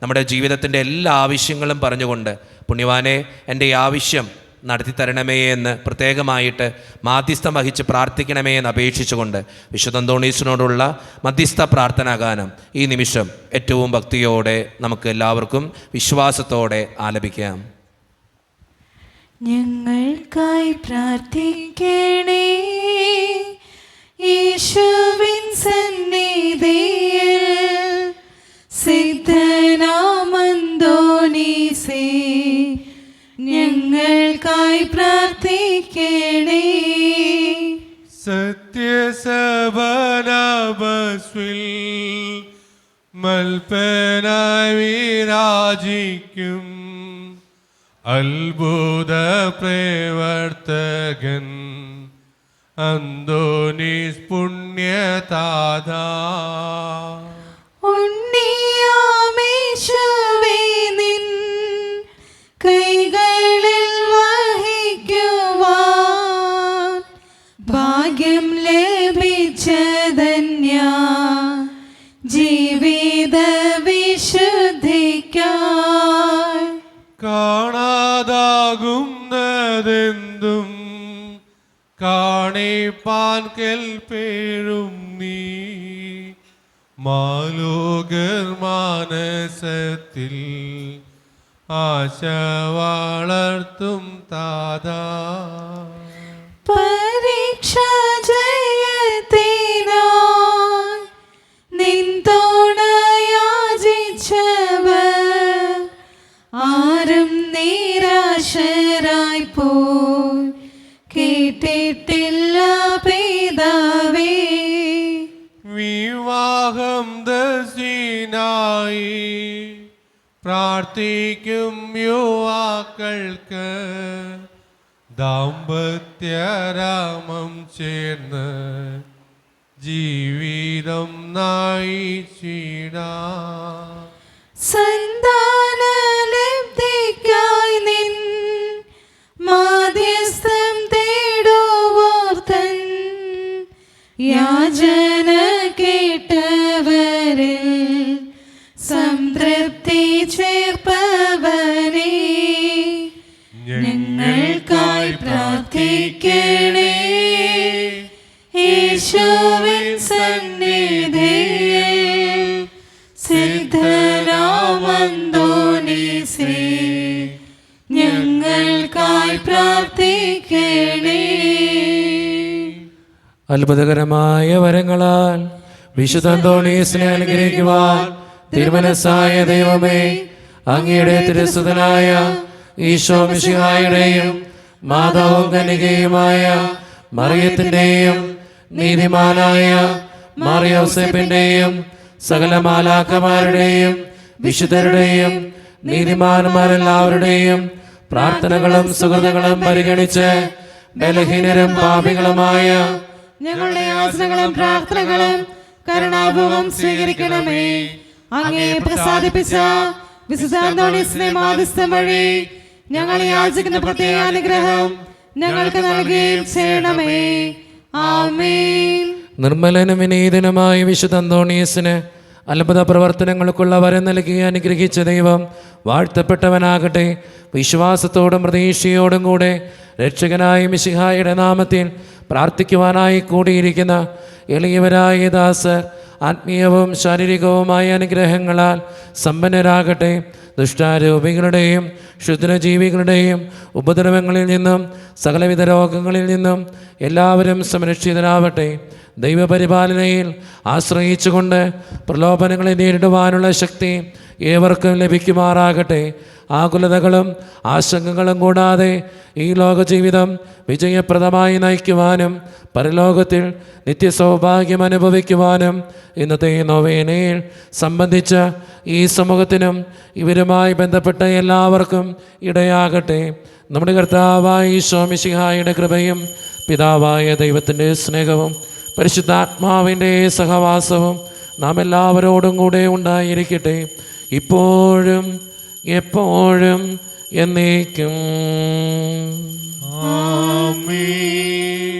നമ്മുടെ ജീവിതത്തിൻ്റെ എല്ലാ ആവശ്യങ്ങളും പറഞ്ഞുകൊണ്ട് പുണ്യവാനെ എൻ്റെ ആവശ്യം നടത്തി തരണമേ എന്ന് പ്രത്യേകമായിട്ട് മാധ്യസ്ഥം വഹിച്ച് പ്രാർത്ഥിക്കണമേ എന്ന് അപേക്ഷിച്ചുകൊണ്ട് വിശുദ്ധ അന്തോണീസിനോടുള്ള മധ്യസ്ഥ പ്രാർത്ഥനാ ഗാനം ഈ നിമിഷം ഏറ്റവും ഭക്തിയോടെ നമുക്ക് എല്ലാവർക്കും വിശ്വാസത്തോടെ ആലപിക്കാം. ഞങ്ങൾക്കായി പ്രാർത്ഥിക്കണേ യേശുവിൻ സന്നിധിയിൽ, സിദ്ധനാമന്തോണീസേ ഞങ്ങൾക്കായി പ്രാർത്ഥിക്കണേ. സത്യസഭനാമസ്വിൽ മൽപ്പനായി വിരാജിക്കും അത്ഭുത പ്രവർത്തകൻ അന്തോണീസ് പുണ്യതാതാ. ഉണ്ണിയാമേശുവേ നിൻ കൈകളിൽ വഹിക്കുവാൻ ഭാഗ്യം ലഭിച്ചതന്യ ജീവിത വിശുദ്ധിക്കായി. കാണാതാകുന്നതെന്തും കാണിപ്പാൻ കെൽപ്പേഴും നീ, മാലോകർ മാനസത്തിൽ ആശ വളർത്തും താതാ. പരീക്ഷ ജയത്തിനായി നിൻ തുണയാചിച്ചവർ ആരും നിരാശരായി പോയി കേട്ടിട്ടില്ല പിതാവേ. വിവാഹം ദർശിനായി പ്രാർത്ഥിക്കും യുവാക്കൾക്ക് ദാമ്പത്യരാമം ചേർന്ന് ജീവിതം നയിച്ചിടാം. സന്താനലബ്ധിക്കായി നിൻ മാധ്യസ്ഥം തേടുവോർത്തൻ യാചന കേട്ടവരിൽ സംതൃപ്തി ചേർപ്പവനേ. ഞങ്ങൾക്കായി പ്രാർത്ഥിക്കണേ യേശുവിൻ സന്നിധിയിൽ, സിദ്ധനാമന്തോണീസേ ഞങ്ങൾക്കായി പ്രാർത്ഥിക്കണേ. അത്ഭുതകരമായ വരങ്ങളാൽ വിശുദ്ധ അന്തോണീസിനെ അനുഗ്രഹിക്കുവാൻ തിരുമനസ്സായ ദൈവമേ, അങ്ങയുടെ തിരുസുതനായ ഈശോ മിശിഹായുടെയും മാതാവും കന്യകയുമായ മറിയത്തിൻ്റെയും നീതിമാനായ മറിയൗസേപ്പിൻ്റെയും സകല മാലാഖമാരുടെയും വിശുദ്ധരുടെയും നീതിമാന്മാരെല്ലാവരുടെയും പ്രാർത്ഥനകളും സുഹൃത്തുക്കളും പരിഗണിച്ച് ബലഹീനരും പാപികളുമായ ഞങ്ങളുടെ യാചനകളും പ്രാർത്ഥനകളും കരുണാപൂർവം സ്വീകരിക്കണമേ. അങ്ങേ പ്രസാദിപ്പിച്ച വിശുദ്ധ അന്തോണീസിനെ മാധ്യസ്ഥം വഴി ഞങ്ങൾ യാചിക്കുന്ന പ്രത്യേക അനുഗ്രഹം ഞങ്ങൾക്ക് നൽകുകയും ചെയ്യണമേ. ആമേൻ. നിർമ്മലനും വിനീതനുമായ വിശുദ്ധ അന്തോണീസിന് അത്ഭുത പ്രവർത്തനങ്ങൾക്കുള്ള വരം നൽകി അനുഗ്രഹിച്ച ദൈവം വാഴ്ത്തപ്പെട്ടവനാകട്ടെ. വിശ്വാസത്തോടും പ്രതീക്ഷയോടും കൂടെ രക്ഷകനായ മിശിഹായുടെ നാമത്തിൽ പ്രാർത്ഥിക്കുവാനായി കൂടിയിരിക്കുന്ന എളിയവരായ ദാസർ ആത്മീയവും ശാരീരികവുമായ അനുഗ്രഹങ്ങളാൽ സമ്പന്നരാകട്ടെ. ദുഷ്ടാരൂപികളുടെയും ക്ഷുദ്രജീവികളുടെയും ഉപദ്രവങ്ങളിൽ നിന്നും സകലവിധ രോഗങ്ങളിൽ നിന്നും എല്ലാവരും സംരക്ഷിതരാവട്ടെ. ദൈവപരിപാലനയിൽ ആശ്രയിച്ചുകൊണ്ട് പ്രലോഭനങ്ങളെ നേരിടുവാനുള്ള ശക്തി ഏവർക്കും ലഭിക്കുമാറാകട്ടെ. ആകുലതകളും ആശങ്കകളും കൂടാതെ ഈ ലോകജീവിതം വിജയപ്രദമായി നയിക്കുവാനും പരലോകത്തിൽ നിത്യസൗഭാഗ്യം അനുഭവിക്കുവാനും ഇന്നത്തെ നൊവേനയിൽ സംബന്ധിച്ച ഈ സമൂഹത്തിനും ഇവരുമായി ബന്ധപ്പെട്ട എല്ലാവർക്കും ഇടയാകട്ടെ. നമ്മുടെ കർത്താവായ ഈശോ മിശിഹായുടെ കൃപയും പിതാവായ ദൈവത്തിൻ്റെ സ്നേഹവും പരിശുദ്ധാത്മാവിൻ്റെ സഹവാസവും നാം എല്ലാവരോടും കൂടെ ഉണ്ടായിരിക്കട്ടെ, ഇപ്പോഴും എപ്പോഴും എന്നേക്കും. ആമേൻ.